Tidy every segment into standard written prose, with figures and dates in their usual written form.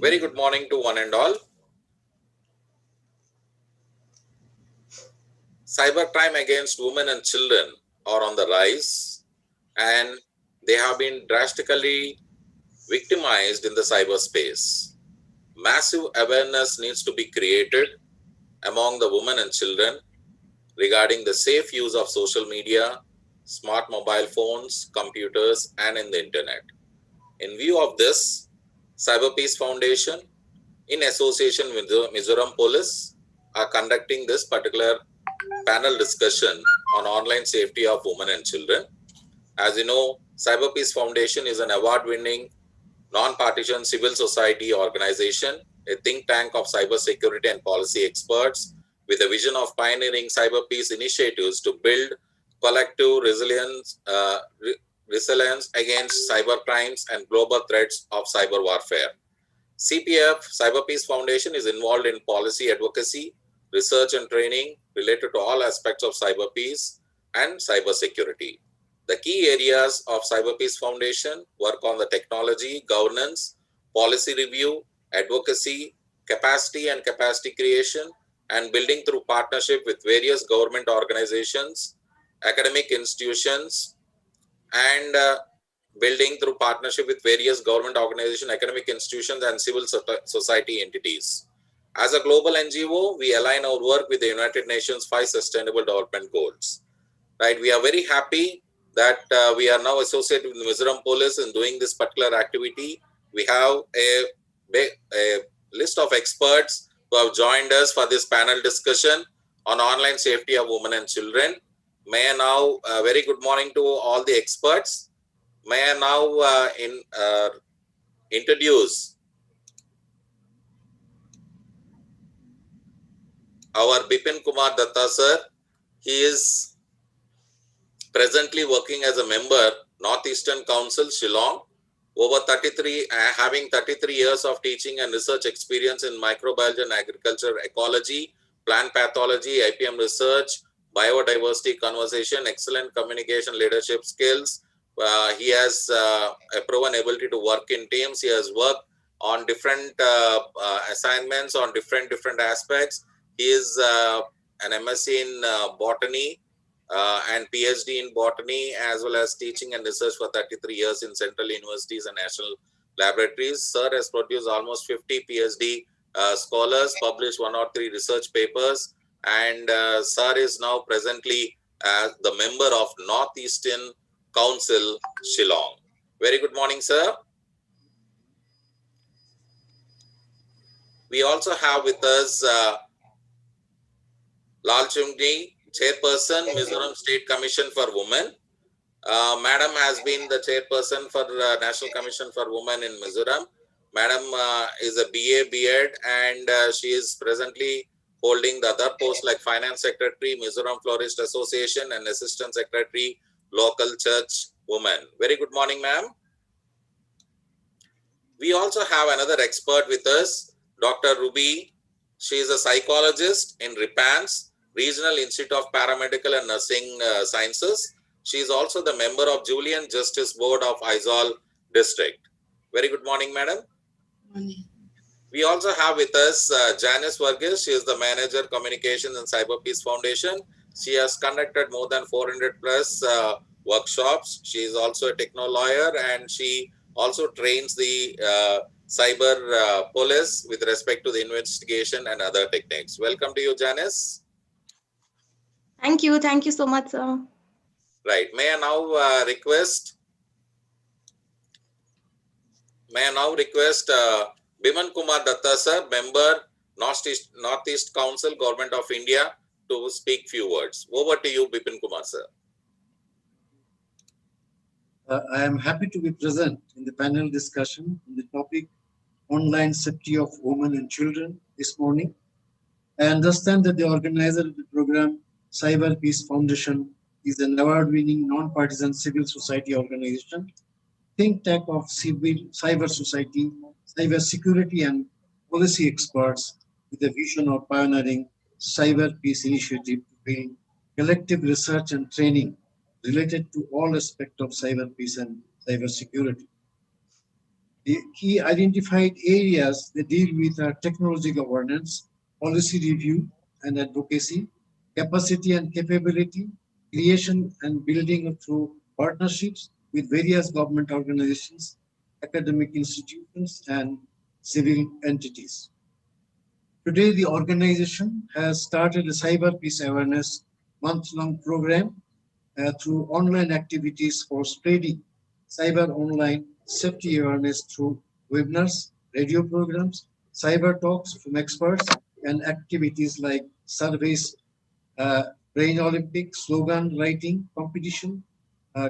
Very good morning to one and all. Cybercrime against women and children are on the rise, and they have been drastically victimized in the cyberspace. Massive awareness needs to be created among the women and children regarding the safe use of social media, smart mobile phones, computers, and in the internet. In view of this, CyberPeace Foundation, in association with the Mizoram Police, are conducting this particular panel discussion on online safety of women and children. As you know, CyberPeace Foundation is an award-winning, non-partisan civil society organization, a think tank of cybersecurity and policy experts with a vision of pioneering cyberpeace initiatives to build collective resilience against cybercrimes and global threats of cyber warfare. CPF, CyberPeace Foundation, is involved in policy advocacy, research and training related to all aspects of cyberpeace and cybersecurity. The key areas of CyberPeace Foundation work on the technology, governance, policy review, advocacy, capacity and capacity creation, and building through partnership with various government organizations, academic institutions, and building through partnership with various government organizations, academic institutions, and civil society entities. As a global NGO, we align our work with the United Nations 5 Sustainable Development Goals. Right? We are very happy that we are now associated with the Mizoram Police in doing this particular activity. We have a list of experts who have joined us for this panel discussion on online safety of women and children. May I now, very good morning to all the experts. May I now introduce our Biman Kumar Dutta sir. He is presently working as a member, Northeastern Council, Shillong, having 33 years of teaching and research experience in microbiology and agriculture ecology, plant pathology, IPM research, biodiversity conservation, excellent communication leadership skills. He has a proven ability to work in teams. He has worked on different assignments on different aspects. He is an MSc in botany and PhD in botany, as well as teaching and research for 33 years in central universities and national laboratories. Sir has produced almost 50 PhD scholars, published 1 or 3 research papers, and Sir is now presently as the member of Northeastern Council, Shillong. Very good morning, sir. We also have with us Lallawmchhungi, Chairperson, Mizoram State Commission for Women. Madam has been the Chairperson for the National Commission for Women in Mizoram. Madam is a BA, B.Ed, and she is presently holding the other posts like Finance Secretary, Mizoram Florist Association, and Assistant Secretary, Local Church Women. Very good morning, ma'am. We also have another expert with us, Dr. Ruby. She is a psychologist in RIPANS, Regional Institute of Paramedical and Nursing Sciences. She is also the member of Julian Justice Board of Aizawl District. Very good morning, madam. Morning. We also have with us Janice Verghese. She is the Manager Communications and CyberPeace Foundation. She has conducted more than 400 plus workshops. She is also a techno lawyer, and she also trains the cyber police with respect to the investigation and other techniques. Welcome to you, Janice. Thank you so much, sir. Right. May I now request Biman Kumar Dutta sir, member Northeast Council, Government of India, to speak few words. Over to you, Biman Kumar sir. I am happy to be present in the panel discussion on the topic online safety of women and children this morning. I understand that the organizer of the program, CyberPeace Foundation, is an award-winning non-partisan civil society organization, think tank of cyber society, cyber security and policy experts with a vision of pioneering CyberPeace initiative to build collective research and training related to all aspects of cyberpeace and cybersecurity. The key identified areas that deal with technology governance, policy review and advocacy, capacity and capability, creation and building through partnerships with various government organizations, academic institutions, and civil entities. Today, the organization has started a CyberPeace awareness month-long program through online activities for spreading cyber online safety awareness through webinars, radio programs, cyber talks from experts, and activities like surveys, brain Olympic, slogan writing competition,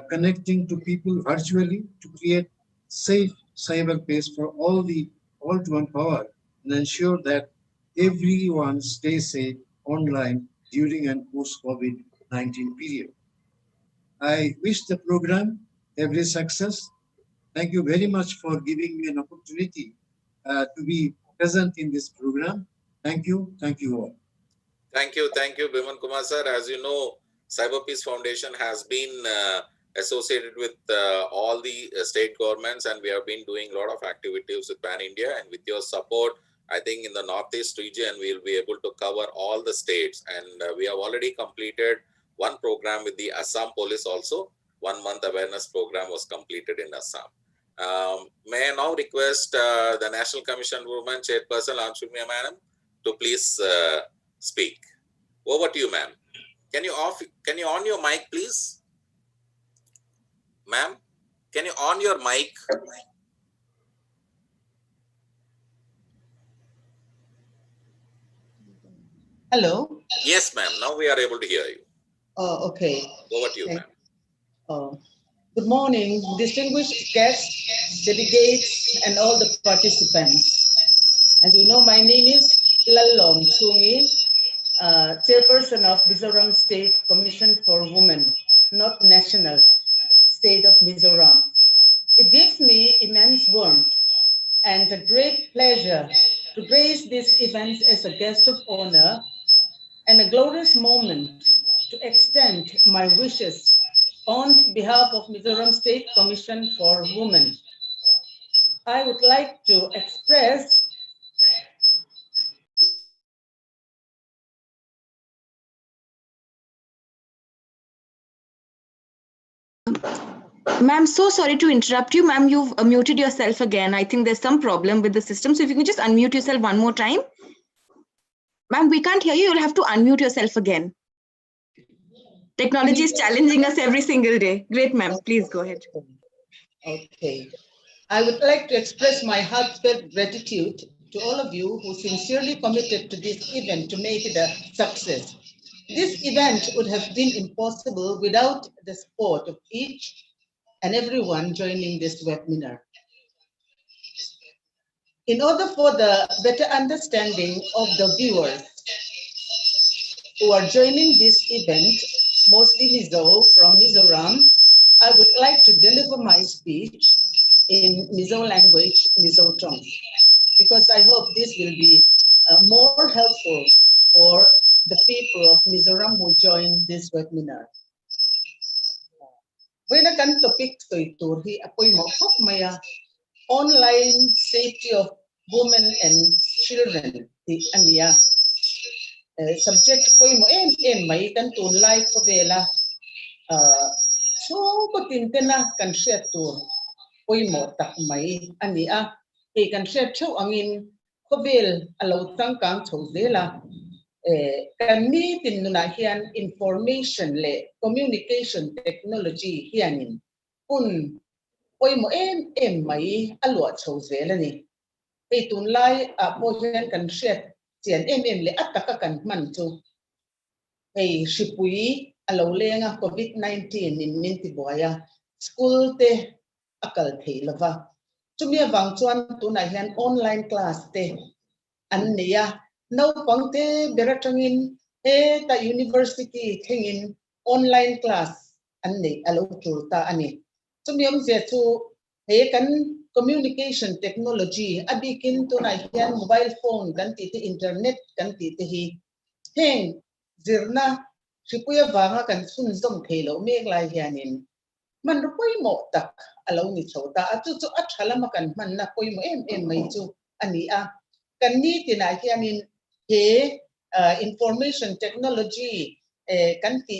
connecting to people virtually to create safe cyberspace for all to empower and ensure that everyone stays safe online during and post-COVID-19 period. I wish the program every success. Thank you very much for giving me an opportunity to be present in this program. Thank you all. Thank you, Biman Kumar sir. As you know, CyberPeace Foundation has been associated with all the state governments, and we have been doing a lot of activities with Pan India. And with your support, I think in the Northeast region, we will be able to cover all the states. And we have already completed one program with the Assam Police also. 1 month awareness program was completed in Assam. May I now request the National Commission Women Chairperson, Lallawmchhungi Madam, to please speak. Over to you, ma'am. Can you on your mic, please? Ma'am, can you on your mic? Hello? Yes, ma'am. Now we are able to hear you. Oh, okay. Over to you, ma'am. Good morning, distinguished guests, delegates, and all the participants. As you know, my name is Lallawmchhungi, Chairperson of Mizoram State Commission for Women, not national, state of Mizoram. It gives me immense warmth and a great pleasure to grace this event as a guest of honor and a glorious moment to extend my wishes on behalf of Mizoram State Commission for Women. I would like to express Ma'am, so sorry to interrupt you. Ma'am, you've muted yourself again. I think there's some problem with the system. So if you can just unmute yourself one more time. Ma'am, we can't hear you. You'll have to unmute yourself again. Technology is challenging us every single day. Great, ma'am. Please go ahead. Okay. I would like to express my heartfelt gratitude to all of you who sincerely committed to this event to make it a success. This event would have been impossible without the support of each and everyone joining this webinar. In order for the better understanding of the viewers who are joining this event, mostly Mizo from Mizoram, I would like to deliver my speech in Mizo language, Mizoram, because I hope this will be more helpful for the people of Mizoram who join this webinar. When I can topic to he apoy mo maya online safety of women and children the ania subject poy mo may kan tunlay ko vela so ko tintena kan share to poy mo tak may ania kan share to angin ko vel alaw tang kang to vela kami tinunahian information le communication technology hianin kun oy mo may alwa chozela ni kay tunlay po yan kan shet sian le ataka kan man to kay shipui alaw lenga COVID-19 in mintiboya school te akal the lava tumia wang chuan tunahian online class te anniya no pangte beratangin ta university thingin online class anni alo tulta ani tumiam je tu kan communication technology abikin to na hian mobile phone kan ti internet kan ti hi heng zirna sipuya wanga kan sun zong thelo mek lai hianin man ro poi mo tak alo ni chota atu chu athala makan man na poi mo em mai chu ani a kan ni tina hianin he information technology kan ti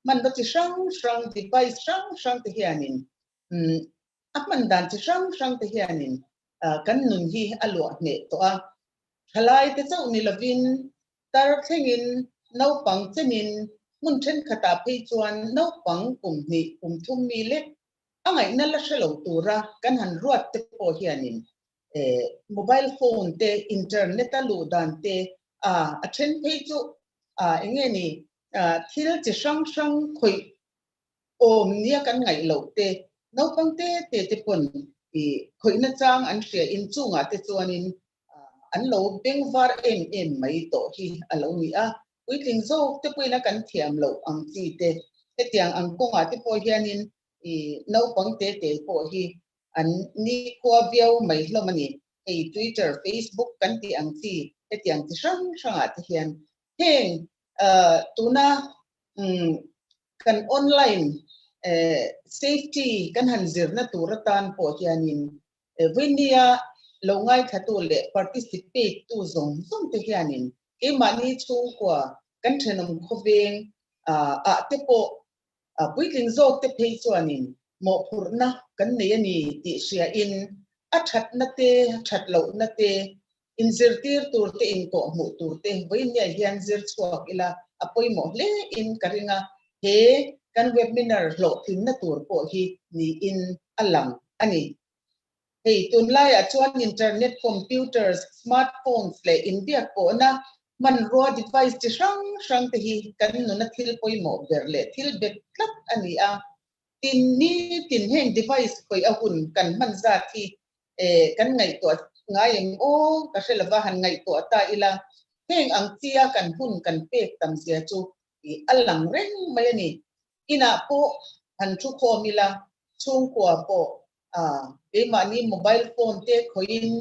man ba chi sang device sang te hianin apan dan chi sang te hianin kan nun hi alo ne to a thalai te chau ni lovin tar thengin no pang chemin mun then khata phei chuan no pang kum thum mi le angai na la shelo tura kan han ruat te po hianin mobile phone te internet alu dan te a then phei chu enge ni thil chi sang khoi om nia kan ngai lo te no pang te pon khoi na chang an hria in chunga te chuanin an lo beng var em mai to hi alo ni a puitling zo te puina kan thiam lo ang chi te tiang ang konga te po hianin no pang te po hi an ni kwa viau mai lo mani Twitter Facebook kan ti ang chi tiang ti sang at hian heng tuna kan online safety kan hanzir na turatan po hianin winia lo ngai thatu le participate tu zong te hianin ke mani chu kwa kan thenom khoveng a te po puitling zo te phei chuanin mo phurna kan nei ani ti sia in a that na te that lo na te in zirtir tur te in ko mu tur te winia hian zir chuak ila apoi mo le in karinga he kan webinar lo thin na tur po hi ni in alam ani tun lai chuan internet computers smartphones le india ko na man ro device chi sang te hi kan no na thil poi mo ber le thil bet tlat ani a tin heng device koi a hun kan man za thi kan ngai to ngai o ka selwa han ngai to ta ila heng ang tia kan hun kan pek tam sia chu alang reng mai ani ina po han chu kho mila chung kwa po mani mobile phone te khoin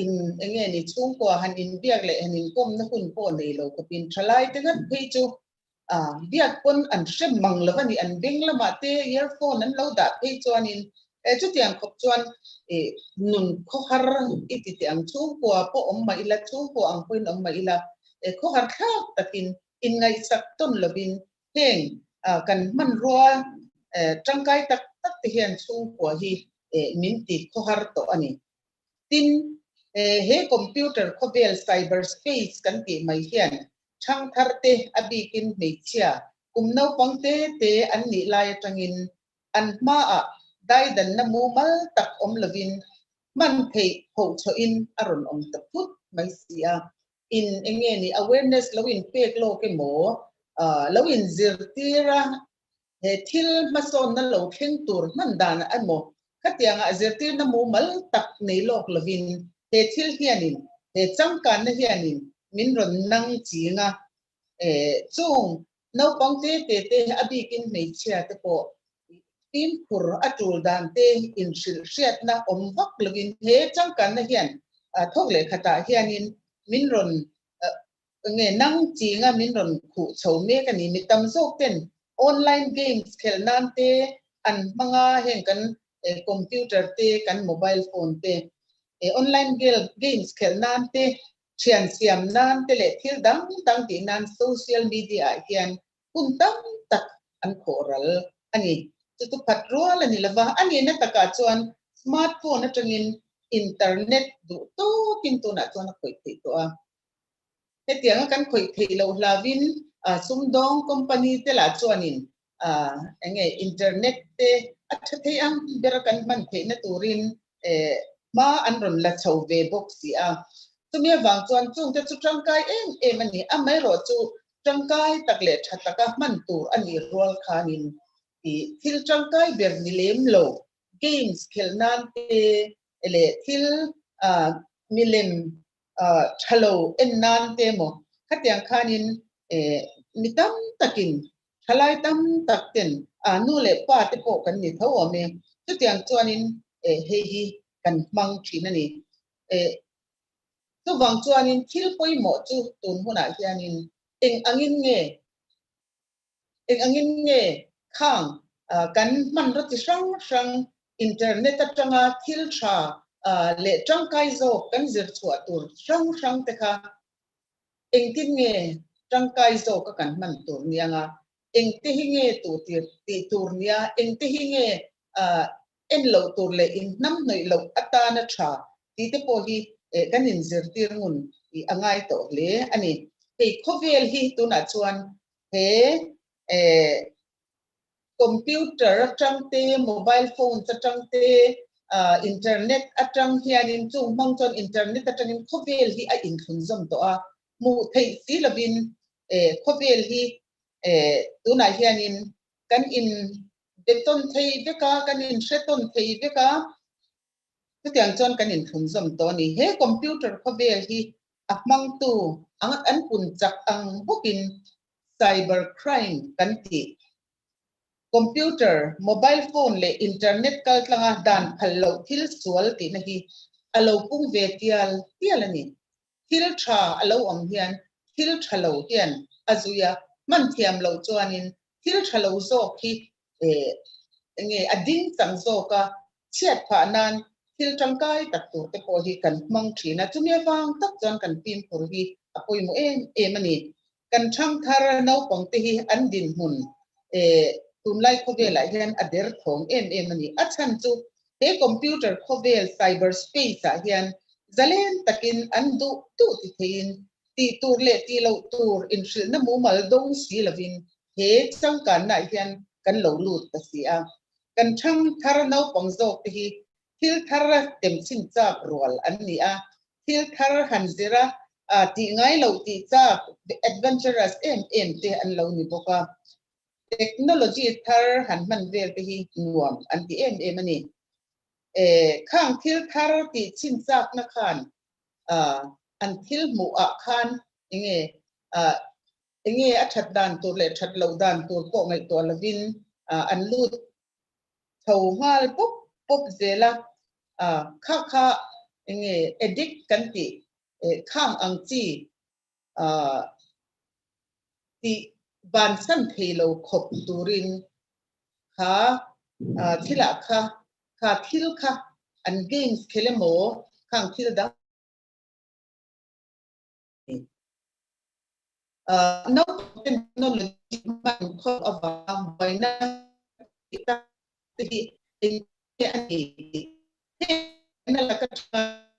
in enge ni chung ko han in biak le han in kom na hun po nei lo ko pin thalai te ngat phei chu biak pon an shem mang lawani an beng lama te earphone an lo da phei chuan in chu tiang khop chuan nun kho har iti te ang chung ko po om mai la chung ko ang poin om mai la kho har khak takin in ngai sak ton lobin heng kan man roa tangkai tak te hian chung ko hi min ti kho har to ani tin he computer kho bel CyberSpace kan ti mai hian thang thar te abikin meichia kumno pangte te an ni lai tangin an ma a dai dan na mu mal tak om lovin man thei ho cho in aron om ta put mai sia in enge ni awareness lowin pek lo ke mo lowin zirtira he thil mason na lo theng tur man dan amo katianga zirtir na mu mal tak nei lok lovin he thil hianin he changkan na hianin min ron nang chinga chung no pangte te abikin nei chia te po tin khur atul dan te in shil shiat na om vak lovin he changkan na hian thok le khata hianin min ron nge nang chinga min ron khu chho me ka ni mitam zok ten online games khelnan te an manga heng kan computer te kan mobile phone te online games khelnan te thian siam nan te le thil dang ti nan social media hian kun tam tak an khoral ani chu patrol ani lawa ani na taka chuan smartphone atangin internet du to tin to na chuan khoi thei to a hetianga kan khoi thei lo hlavin sumdong company te la chuanin enge internet te athei ang bera kan man thei na turin ma anron la chho ve box sia tumia wang chuan chung te chu tangkai em ani amai ro chu tangkai takle thataka man tur ani rol khanin thil tangkai ber ni lem lo games khelnan te ele thil milem thalo ennan te mo khatiang khanin mitam takin thalai tam takten nu le pa te po kan ni tho ame chu tiang chuanin he hi kan mang thina ni chu wang chuanin thil poi mo chu tun huna hianin eng angin nge khang kan man ro chi sang internet atanga thil tha le tang kai zo kan zir chua tur sang te kha engtin nge tang kai zo ka kan man tur nianga engte hinge tu ti tur nia engte hinge en lo tur le in nam noi lo atana tha ti te po hi kan in zir tir ngun i angai to le ani he khovel hi tu na chuan he computer atang te mobile phone atang te internet atang hian in chung mang chon internet atang in khovel hi a in thun zom to a mu thei si lovin khovel hi tu na hian in kan in beton thei beka kan in sheton thei beka tu tiang chon kan in thun zom to ni he computer khovel hi a mang tu angat an pun chak ang bokin cyber crime kan ti computer mobile phone le internet kal tlanga dan phallo thil sual ti na hi alo pung ve tial ani thil tha alo om hian thil thalo hian azuya man thiam lo chuanin thil thalo zo khi nge ading chang zo ka chiat pha nan thil tangkai tak tu te po hi kan mang thina chumia wang tak chon kan pin phur hi apoi mo em ani kan thang thara no pong te hi an din hun tunlai khovel a hian ader thong em ani achan chu he computer khovel CyberSpace a hian zalen takin andu tu ti thein ti tur le ti lo tur in shil na mu mal dong si lovin he chang kan na hian kan lo lut ta si a kan thang thar no pong zo te hi thil thar tem chin chak rol an ni a thil thar han zira ti ngai lo ti chak adventurous em te an lo ni boka technology thar han man vel te hi nuam an ti em ani khang thil thar ti chin chak na khan an thil mu a khan enge a that dan tur le that lo dan tur ko ngai to lovin an lut thau ngal pop zela kha enge edit kan ti khang ang chi ti ban san thelo khop turin kha thila kha thil kha an games khelemo khang thil da no technology man khop awang boina ti ani na la ka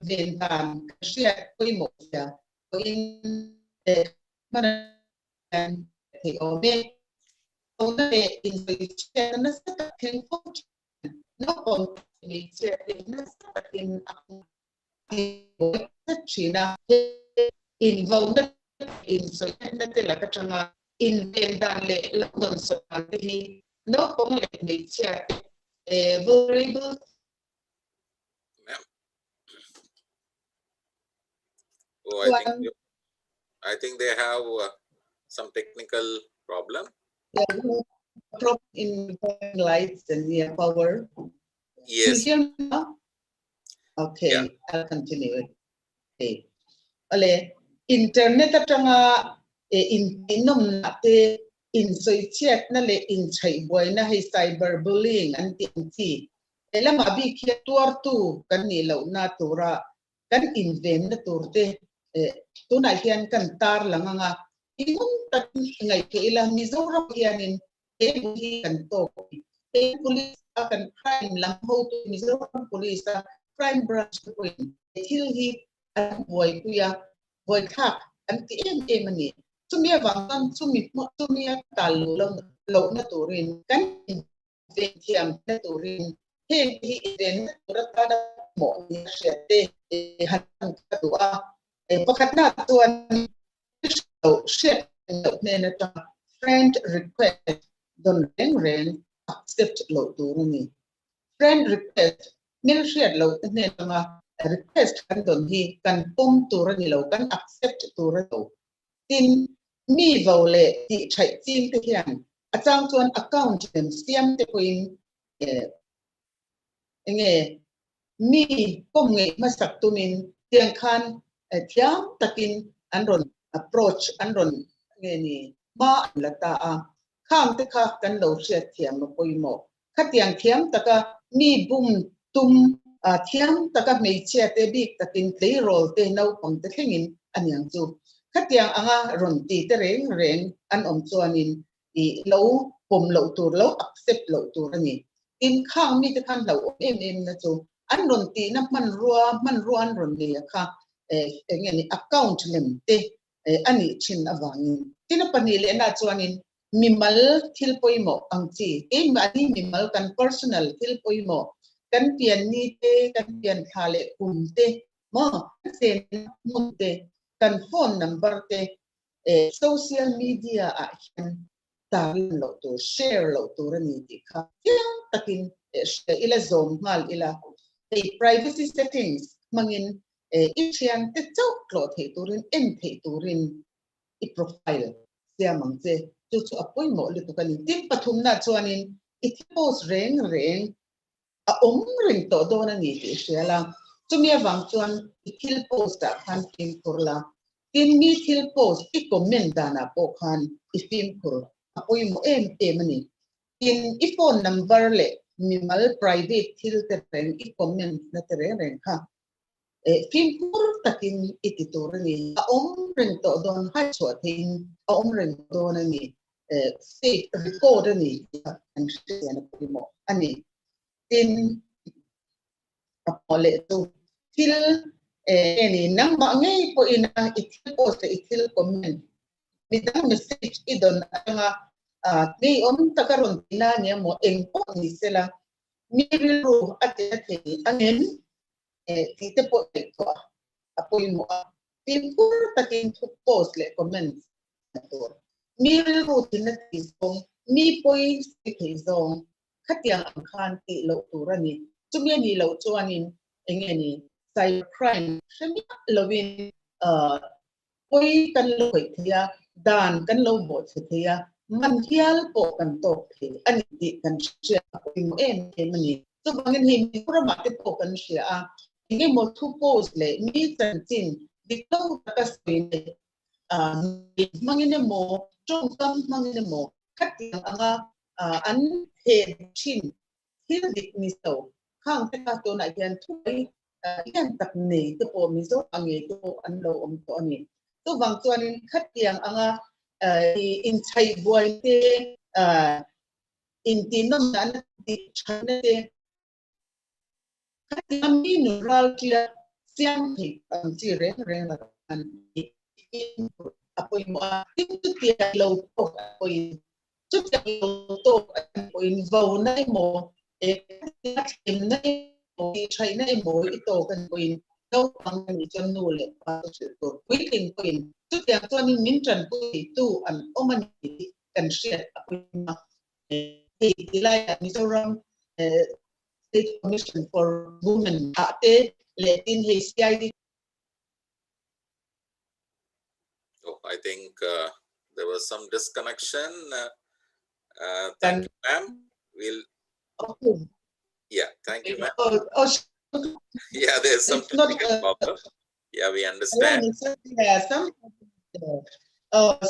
ven dan sia koi mo ya in man thì ở bên về invitation nó rất là thành phố nó còn bị chuyện nó rất là thì rất chỉ là involved in so nó tên là cái trang in bên đàn lệ lập đồng sự thì nó cũng là bị chuyện variable. Oh, I think they have some technical problem. Yeah, problem in lights and power. Yes. You hear me now? Okay, yeah. I'll continue it. Okay. Ale internet atanga inom nate in soichet na le in chai boy na hay cyberbullying anti elam abi khia tuar tu kan ni lo na tura kan invent na turte tu na hian kan tar langanga ingon tak ngai ke ila Mizoram hianin he kan to police kan crime lam ho to Mizoram police crime branch point thil hi boy kuya boy thak anti em ani chumia wangan chumia talu lo na turin kan inventiam na turin he event turata da mo ni shete han ka tua pakat na tuan share na ta friend request don ren accept lo turuni friend request mil share lo ne ma request kan don hi kan pom turani lo kan accept turato tin mi vole ti chai tin te hian achang chuan account em siam te kuin enge mi kom nge masak tumin tiang khan thiam takin anron approach anron nge ni ma lata a khang te kha kan lo sia thiam no poimo khatiang thiam taka mi bum tum thiam taka mei che te bik takin tlei rol te no pang te thengin anyang chu khatiang anga ron ti te reng an om chuanin I lo pom lo tur lo accept lo tur ani in khang mi te khan lo em na chu an ron ti na man ruan ron le kha ngeni account lem te ani chin awangin tina panile na chuanin mimal thil poimo angchi ani mimal kan personal thil poimo kan pian ni te kan pian thale te mo sen mun te kan phone number te social media tarin lo to share lo to rani ti kha takin ila zone mal ila privacy settings mangin ichian te chok lo the turin the turin I profile sia mangche chu apoi mo le to kan tim pathum na chuanin I post reng a ring to do na ni ti siala chumi awang chuan thil post a khan tin kurla tin mi thil post I comment dana po khan I film kur apoi mo mani in I phone number le mimal private thil te reng I comment na te reng kha film kur takin ititurani ring to don ha chuatin ring to na ni state record ani an sian apimo ani tin apole to til any nang ma ngai po ina itil post itil comment midang message idon nga ni takaron tina niya mo engpo ni sila miru ate angin tite po ito apoy mo pinpur takin post le comments to miru tinatisong mi poy sikizong katyang angkan ti lo turani tumyani lo chuanin engeni cybercrime shami lovin poy kan lo thia dan kan lo bo thia man hial po kan to the ani ti kan share poy mo mani so bangin him pura mate po kan share inge mo thu post le mi tantin dito takaswin mangine mo trong kam mangine mo katyang anga an head chin hil dik ni so khang te ka to na yan thui yan tak nei te po mi zo ange to an lo to ani to bang chuanin khatiang anga in chai boy te in tinom nan ti chane te khatiang mi nu Ralte siam thi ang chi reng la an apoi mo tin tu ti lo to apoi chút to apoi vo nai mo tim nai mo chai nai mo ito kan koin đâu bằng ni chon nu le pa to waiting koin chút yang to ni min tran ko tu an oman kan share apoi ma ilai Mizoram State Commission for Women ate letin HCID. Oh, I think there was some disconnection. Thank you, ma'am. We'll. Okay. Yeah, thank you, ma'am. Yeah, there's some technical problem. Yeah, we understand.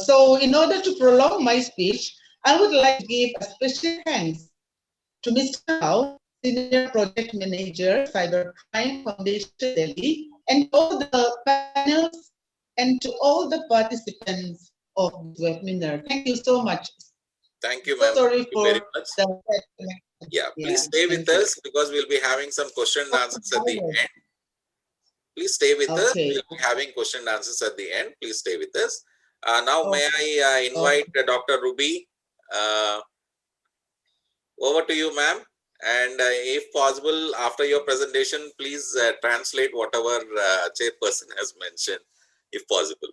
So, in order to prolong my speech, I would like to give a special thanks to Mr. Rao, Senior Project Manager, CyberPeace Foundation Delhi, and all the panels and to all the participants of the webinar. Thank you so much. Thank you, ma'am. Sorry Thank you very much. Yeah, please stay with us because we'll be having some question and answers at the end. Please stay with us. We'll be having question and answers at the end. Please stay with us. Now, may I invite Dr. Ruby. Over to you, ma'am. And if possible, after your presentation, please translate whatever chairperson has mentioned, if possible.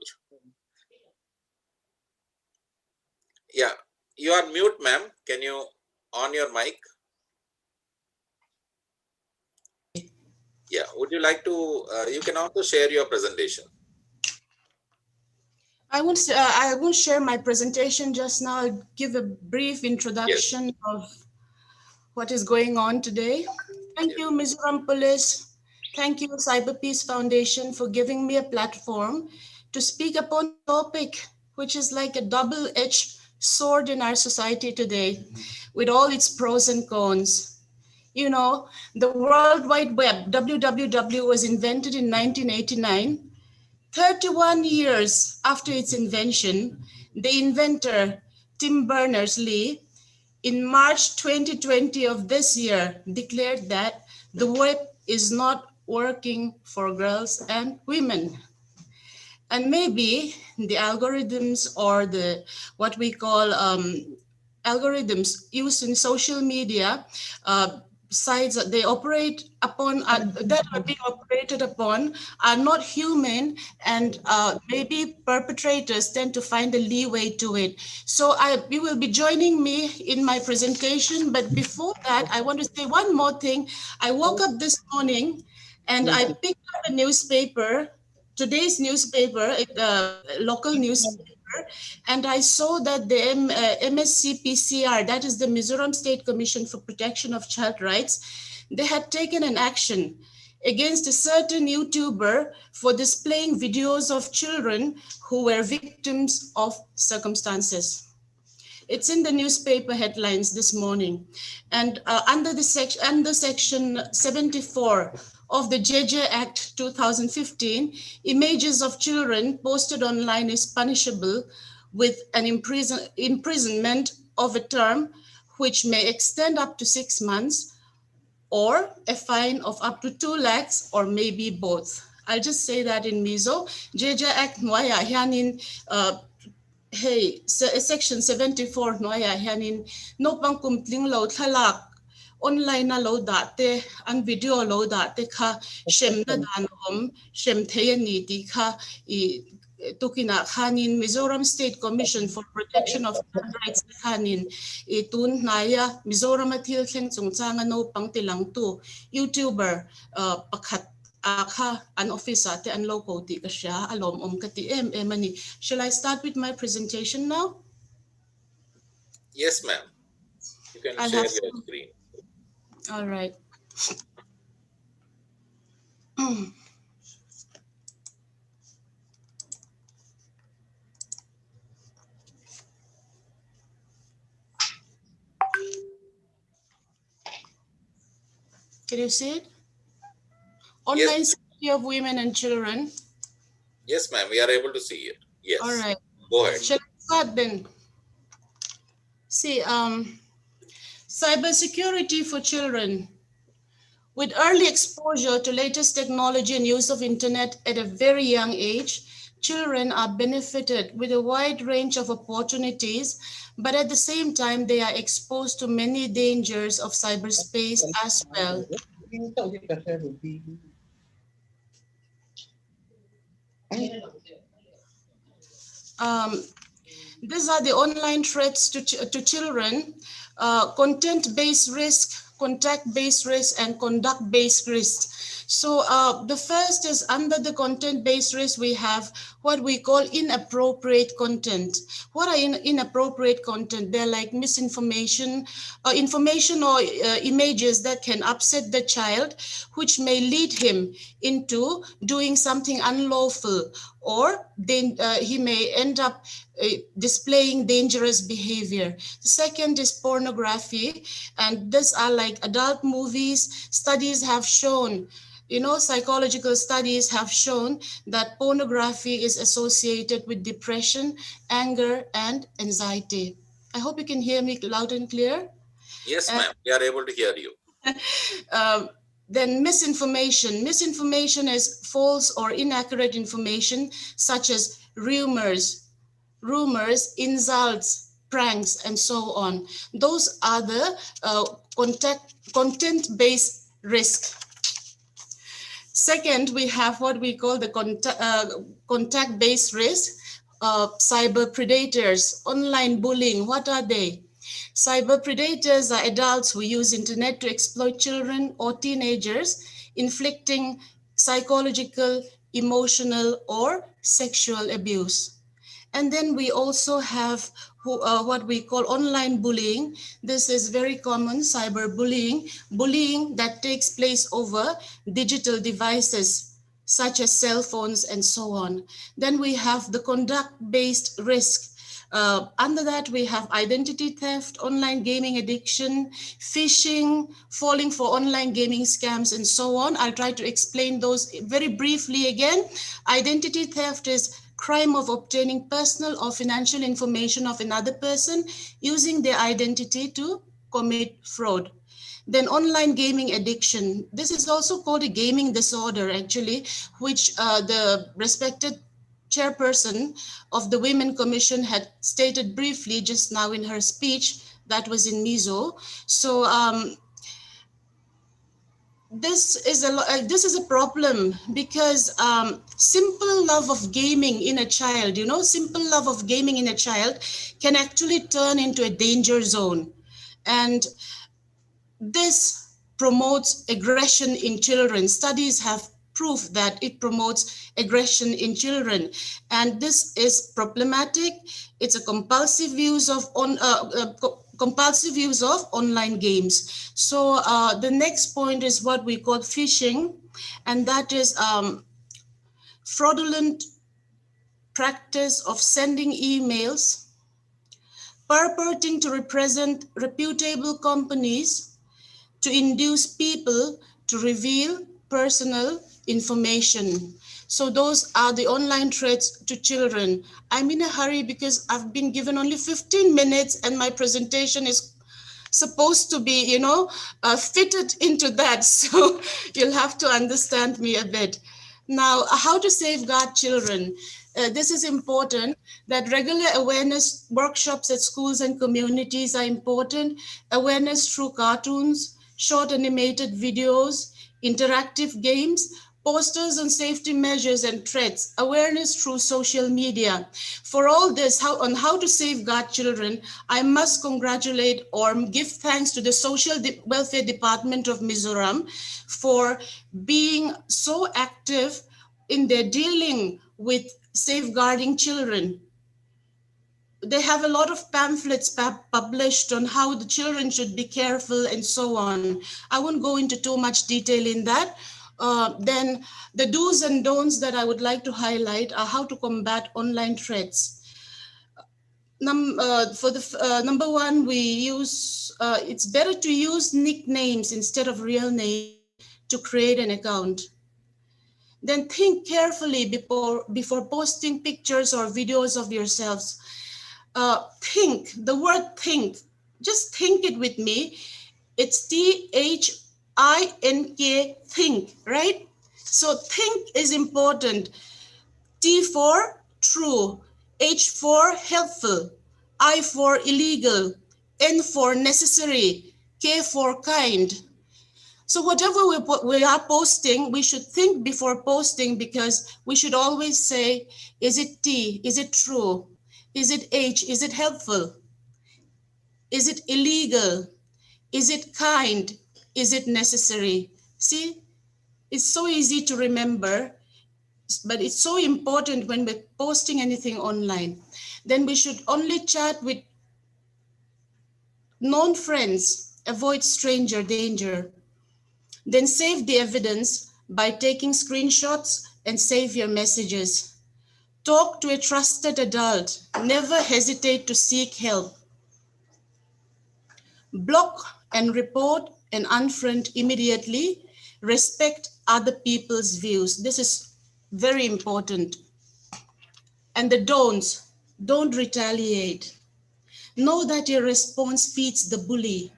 Yeah, you are mute, ma'am. Can you on your mic? Yeah, would you like to, you can also share your presentation. I won't share my presentation just now. I'll give a brief introduction of what is going on today. Thank you, Mizoram Police. Thank you, CyberPeace Foundation, for giving me a platform to speak upon a topic which is like a double-edged soared in our society today with all its pros and cons. You know, the World Wide Web, WWW, was invented in 1989. 31 years after its invention, the inventor, Tim Berners-Lee, in March 2020 of this year, declared that the web is not working for girls and women. And maybe the algorithms or the what we call algorithms used in social media sites that they operate upon that are being operated upon are not human, and maybe perpetrators tend to find a leeway to it. So you will be joining me in my presentation, but before that I want to say one more thing. I woke up this morning and I picked up a newspaper, today's newspaper, local newspaper, and I saw that the MSCPCR, that is the Mizoram State Commission for Protection of Child Rights, they had taken an action against a certain YouTuber for displaying videos of children who were victims of circumstances. It's in the newspaper headlines this morning. And under section 74 of the JJ Act 2015, images of children posted online is punishable with an imprisonment of a term which may extend up to 6 months, or a fine of up to 2 lakhs, or maybe both. I'll just say that in Mizo. JJ Act Nwaya Hyanin hey, section 74 Nwaya Hyanin no pang kumpling lo thalak online na lo date an video lo date kha shem na dan om shem thayani ti kha I tukina khanin Mizoram State Commission for Protection of Child Rights khanin itun naya Mizoram athil thleng chungchanga no pang tilang tu YouTuber pakhat akha an officer te an local ti ka siya 𝗦𝗨𝗕𝗦𝗥𝗘𝗧 mani. Shall I start with my presentation now? Yes, ma'am. You can share your screen. All right. Can you see it? Online safety of women and children. Yes, ma'am. We are able to see it. Yes. All right. Go ahead. Shall I start then? See, cybersecurity for children. With early exposure to latest technology and use of internet at a very young age, children are benefited with a wide range of opportunities, but at the same time, they are exposed to many dangers of cyberspace as well. These are the online threats to children: content-based risk, contact-based risk, and conduct-based risk. So the first is under the content-based risk, we have what we call inappropriate content. What are inappropriate content? They're like misinformation, information or images that can upset the child, which may lead him into doing something unlawful, or then he may end up displaying dangerous behavior. The second is pornography, and these are like adult movies. Studies have shown, psychological studies have shown that pornography is associated with depression, anger, and anxiety. I hope you can hear me loud and clear. Yes, ma'am. We are able to hear you. Then misinformation. Misinformation is false or inaccurate information, such as rumors, insults, pranks, and so on. Those are the content-based risk. Second, we have what we call the contact-based risk. Cyber predators, online bullying. What are they? Cyber predators are adults who use internet to exploit children or teenagers, inflicting psychological, emotional, or sexual abuse. And then we also have what we call online bullying. This is very common, cyberbullying, bullying that takes place over digital devices, such as cell phones and so on. Then we have the conduct-based risk. Under that, we have identity theft, online gaming addiction, phishing, falling for online gaming scams, and so on. I'll try to explain those very briefly again. Identity theft is crime of obtaining personal or financial information of another person using their identity to commit fraud. Then online gaming addiction. This is also called a gaming disorder, actually, which the respected chairperson of the Women Commission had stated briefly just now in her speech that was in Mizo. So this is a problem because simple love of gaming in a child, simple love of gaming in a child can actually turn into a danger zone. And this promotes aggression in children. Studies have proof that it promotes aggression in children. And this is problematic. It's a compulsive use of online games. So the next point is what we call phishing, and that is fraudulent practice of sending emails purporting to represent reputable companies to induce people to reveal personal information. So those are the online threats to children. I'm in a hurry because I've been given only 15 minutes and my presentation is supposed to be, fitted into that. So you'll have to understand me a bit. Now, how to safeguard children. This is important, that regular awareness workshops at schools and communities are important. Awareness through cartoons, short animated videos, interactive games, posters on safety measures and threats, awareness through social media. For all this, on how to safeguard children, I must congratulate or give thanks to the Social Welfare Department of Mizoram for being so active in their dealing with safeguarding children. They have a lot of pamphlets published on how the children should be careful and so on. I won't go into too much detail in that. Then the do's and don'ts that I would like to highlight are how to combat online threats. Number one, we use, it's better to use nicknames instead of real names to create an account. Then think carefully before posting pictures or videos of yourselves. Think, the word think, just think it with me. It's T-H-I-N-K, think, right? So think is important. T for true, H for helpful, I for illegal, N for necessary, K for kind. So whatever we are posting, we should think before posting, because we should always say, is it T, is it true? Is it H? Is it helpful? Is it illegal? Is it kind? Is it necessary? See, it's so easy to remember, but it's so important when we're posting anything online. Then we should only chat with known friends, avoid stranger danger. Then save the evidence by taking screenshots and save your messages. Talk to a trusted adult. Never hesitate to seek help. Block and report and unfriend immediately. Respect other people's views. This is very important. And the don'ts, don't retaliate. Know that your response feeds the bully.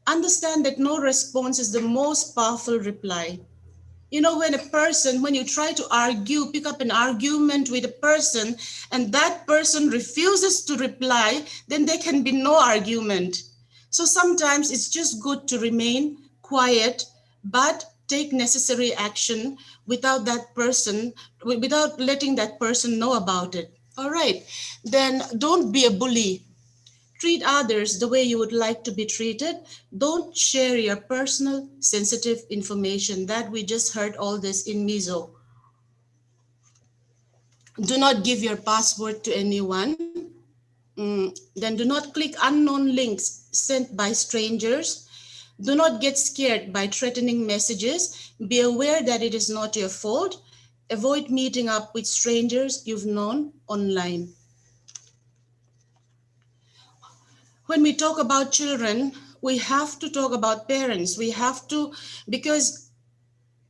Understand that no response is the most powerful reply. You know, when you try to argue, pick up an argument with a person and that person refuses to reply, then there can be no argument. So sometimes it's just good to remain quiet, but take necessary action without letting that person know about it. All right, then don't be a bully. Treat others the way you would like to be treated. Don't share your personal sensitive information. That we just heard all this in Mizo. Do not give your password to anyone. Then do not click unknown links sent by strangers. Do not get scared by threatening messages. Be aware that it is not your fault. Avoid meeting up with strangers you've known online. when we talk about children, we have to talk about parents. We have to, because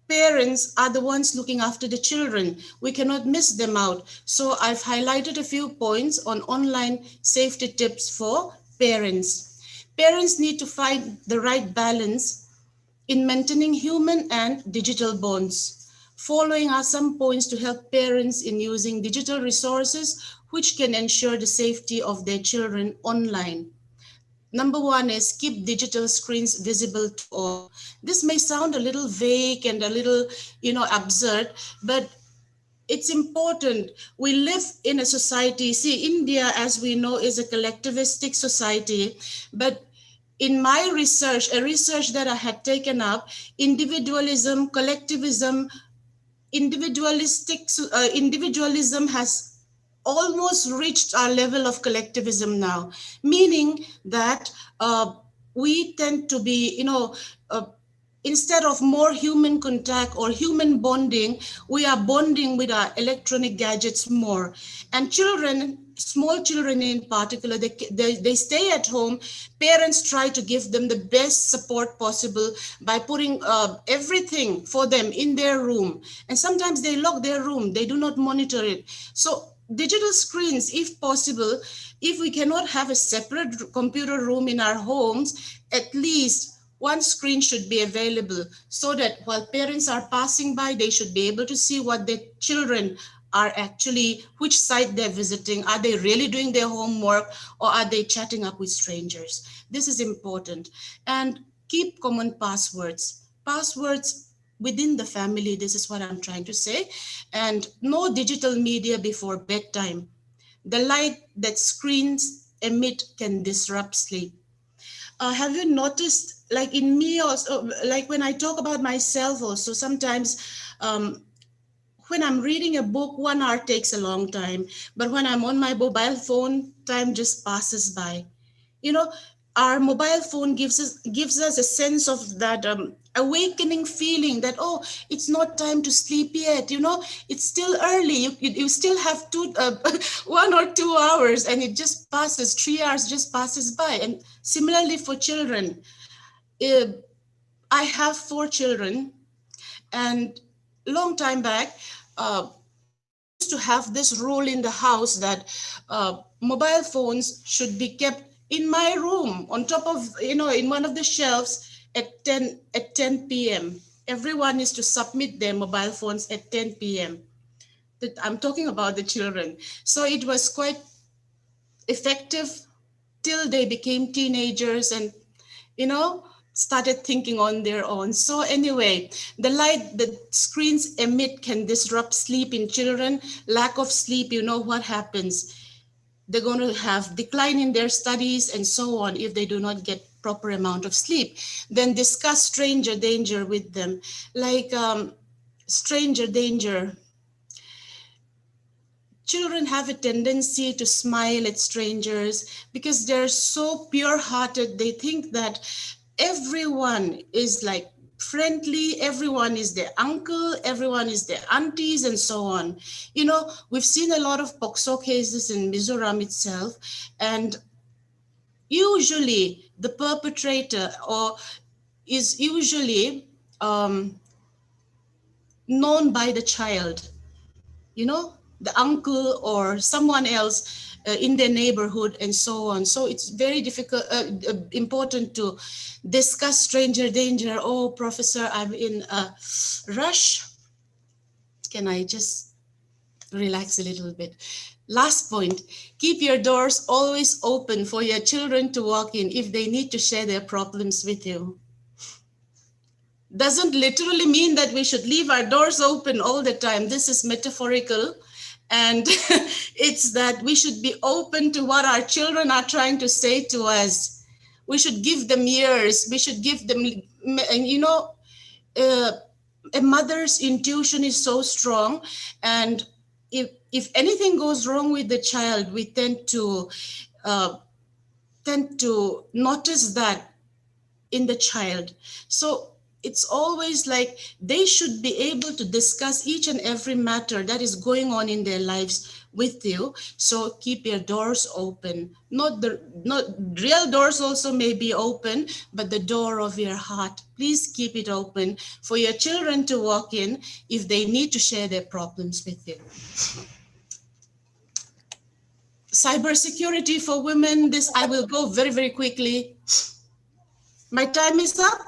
parents are the ones looking after the children. We cannot miss them out. So I've highlighted a few points on online safety tips for parents. Parents need to find the right balance in maintaining human and digital bonds. Following are some points to help parents in using digital resources which can ensure the safety of their children online. Number one is keep digital screens visible to all. This may sound a little vague and a little, absurd, but it's important. We live in a society. See, India, as we know, is a collectivistic society, but in my research, a research that I had taken up, individualism, collectivism, individualism has almost reached our level of collectivism now, meaning that we tend to be, instead of more human contact or human bonding, we are bonding with our electronic gadgets more. And children, small children in particular, they stay at home. Parents try to give them the best support possible by putting everything for them in their room. And sometimes they lock their room, they do not monitor it. So digital screens, if possible, if we cannot have a separate computer room in our homes, at least one screen should be available so that while parents are passing by, they should be able to see what their children are actually, which site they're visiting. Are they really doing their homework, or are they chatting up with strangers? This is important. And keep common passwords. Passwords within the family, this is what I'm trying to say. And no digital media before bedtime. The light that screens emit can disrupt sleep. Have you noticed, like in me also, like when I talk about myself also, sometimes when I'm reading a book, 1 hour takes a long time, but when I'm on my mobile phone, time just passes by. Our mobile phone gives us a sense of that awakening feeling that, oh, it's not time to sleep yet. It's still early. You still have 1 or 2 hours, and it just passes. 3 hours just passes by. And similarly for children, I have 4 children, and long time back, used to have this rule in the house that mobile phones should be kept in my room on top of, in one of the shelves at 10 p.m. Everyone is to submit their mobile phones at 10 p.m. I'm talking about the children. So it was quite effective till they became teenagers and, started thinking on their own. So anyway, the light that screens emit can disrupt sleep in children. Lack of sleep, what happens? They're going to have decline in their studies and so on if they do not get proper amount of sleep. Then discuss stranger danger with them. Like stranger danger. Children have a tendency to smile at strangers because they're so pure-hearted. They think that everyone is like friendly, everyone is their uncle, everyone is their aunties, and so on. We've seen a lot of POCSO cases in Mizoram itself, and usually the perpetrator is usually known by the child, the uncle or someone else in their neighborhood and so on. So it's very difficult, important to discuss stranger danger. Oh, professor, I'm in a rush. Can I just relax a little bit? Last point, keep your doors always open for your children to walk in if they need to share their problems with you. Doesn't literally mean that we should leave our doors open all the time. This is metaphorical. And it's that we should be open to what our children are trying to say to us. We should give them ears. We should give them, and a mother's intuition is so strong. And if anything goes wrong with the child, we tend to notice that in the child. So it's always like they should be able to discuss each and every matter that is going on in their lives with you. So keep your doors open. Not real doors also may be open, but the door of your heart, please keep it open for your children to walk in if they need to share their problems with you. Cybersecurity for women, this I will go very, very quickly. My time is up.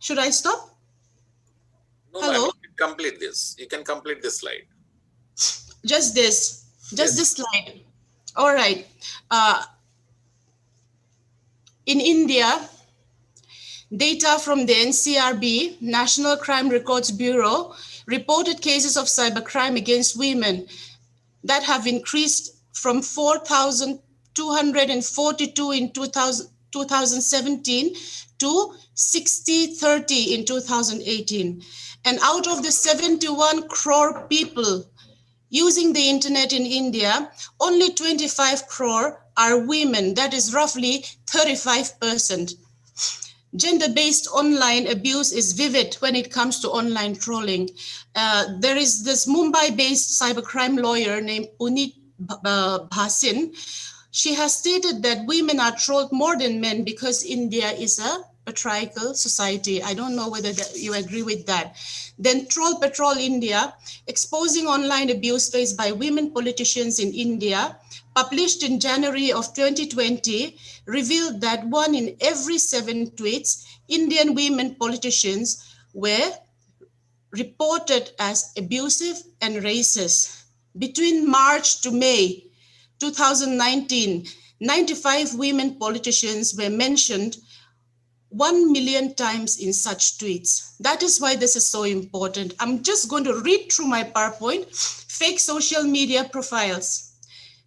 Should I stop? No, Hello? ma'am, you can complete this. You can complete this slide. Just this, Yes. this slide. All right. In India, data from the NCRB, National Crime Records Bureau, reported cases of cybercrime against women that have increased from 4,242 in 2017 to 6030 in 2018. And out of the 71 crore people using the internet in India, only 25 crore are women. That is roughly 35%. Gender-based online abuse is vivid when it comes to online trolling. There is this Mumbai-based cybercrime lawyer named 𝗦𝗪𝗕𝗦𝗕𝗏. She has stated that women are trolled more than men because India is a patriarchal society. I don't know whether you agree with that. Then Troll Patrol India, exposing online abuse faced by women politicians in India, published in January of 2020, revealed that 1 in every 7 tweets, Indian women politicians were reported as abusive and racist. Between March to May 2019, 95 women politicians were mentioned 1 million times in such tweets. That is why this is so important. I'm just going to read through my PowerPoint. Fake social media profiles.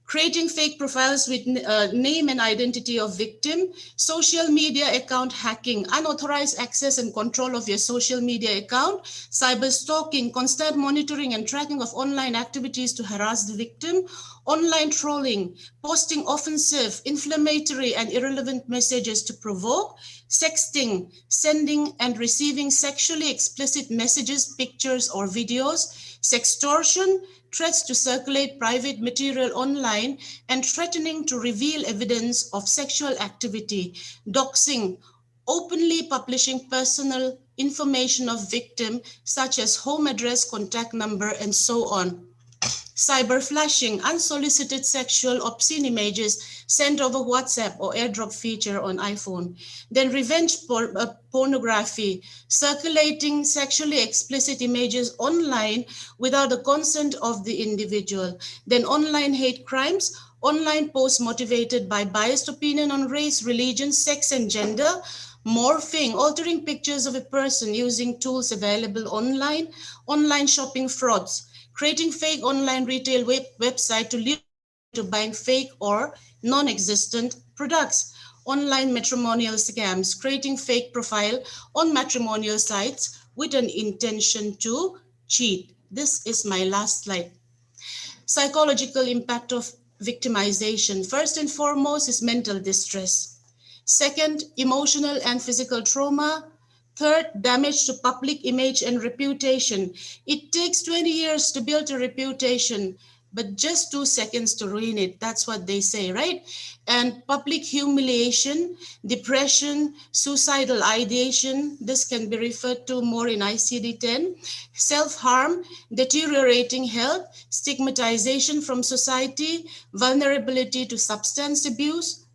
Creating fake profiles with name and identity of victim, social media account hacking, unauthorized access and control of your social media account, cyber stalking, constant monitoring and tracking of online activities to harass the victim, online trolling, posting offensive, inflammatory and irrelevant messages to provoke, sexting, sending and receiving sexually explicit messages, pictures or videos, sextortion, threats to circulate private material online, and threatening to reveal evidence of sexual activity, doxing, openly publishing personal information of victim, such as home address, contact number, and so on. Cyber flashing, unsolicited sexual obscene images sent over WhatsApp or airdrop feature on iPhone. Then revenge pornography, circulating sexually explicit images online without the consent of the individual. Then online hate crimes, online posts motivated by biased opinion on race, religion, sex, and gender. Morphing, altering pictures of a person using tools available online. Online shopping frauds, creating fake online retail website to lead to buying fake or non-existent products. Online matrimonial scams, creating fake profile on matrimonial sites with an intention to cheat. This is my last slide. Psychological impact of victimization. First and foremost is mental distress. Second, emotional and physical trauma. Third, damage to public image and reputation. It takes 20 years to build a reputation, but just 2 seconds to ruin it. That's what they say, right? And public humiliation, depression, suicidal ideation. This can be referred to more in ICD-10. Self-harm, deteriorating health, stigmatization from society, vulnerability to substance abuse,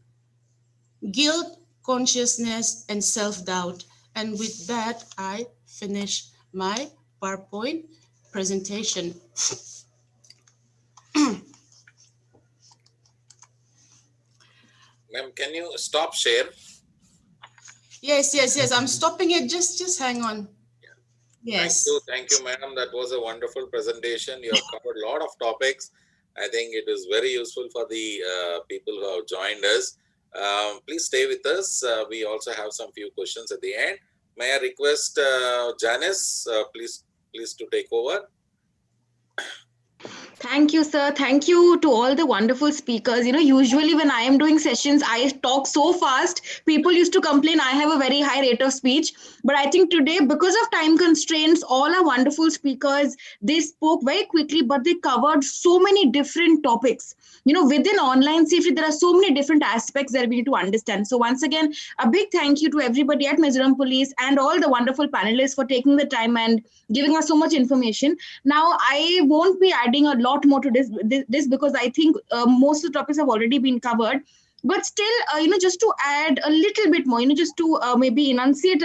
guilt, consciousness, and self-doubt. And with that, I finish my PowerPoint presentation. Ma'am, can you stop share? Yes, I'm stopping it. Just hang on. Yes. Thank you, madam. That was a wonderful presentation. You have covered a lot of topics. I think it is very useful for the people who have joined us. Please stay with us. We also have some few questions at the end. May I request Janice, please to take over? Thank you, sir. Thank you to all the wonderful speakers. Usually when I am doing sessions, I talk so fast. People used to complain I have a very high rate of speech. But I think today, because of time constraints, all our wonderful speakers, they spoke very quickly, but they covered so many different topics. Within online safety, there are so many different aspects that we need to understand. So once again, a big thank you to everybody at Mizoram Police and all the wonderful panelists for taking the time and giving us so much information. Now, I won't be adding a lot more to this because I think most of the topics have already been covered. But still, just to add a little bit more, just to maybe enunciate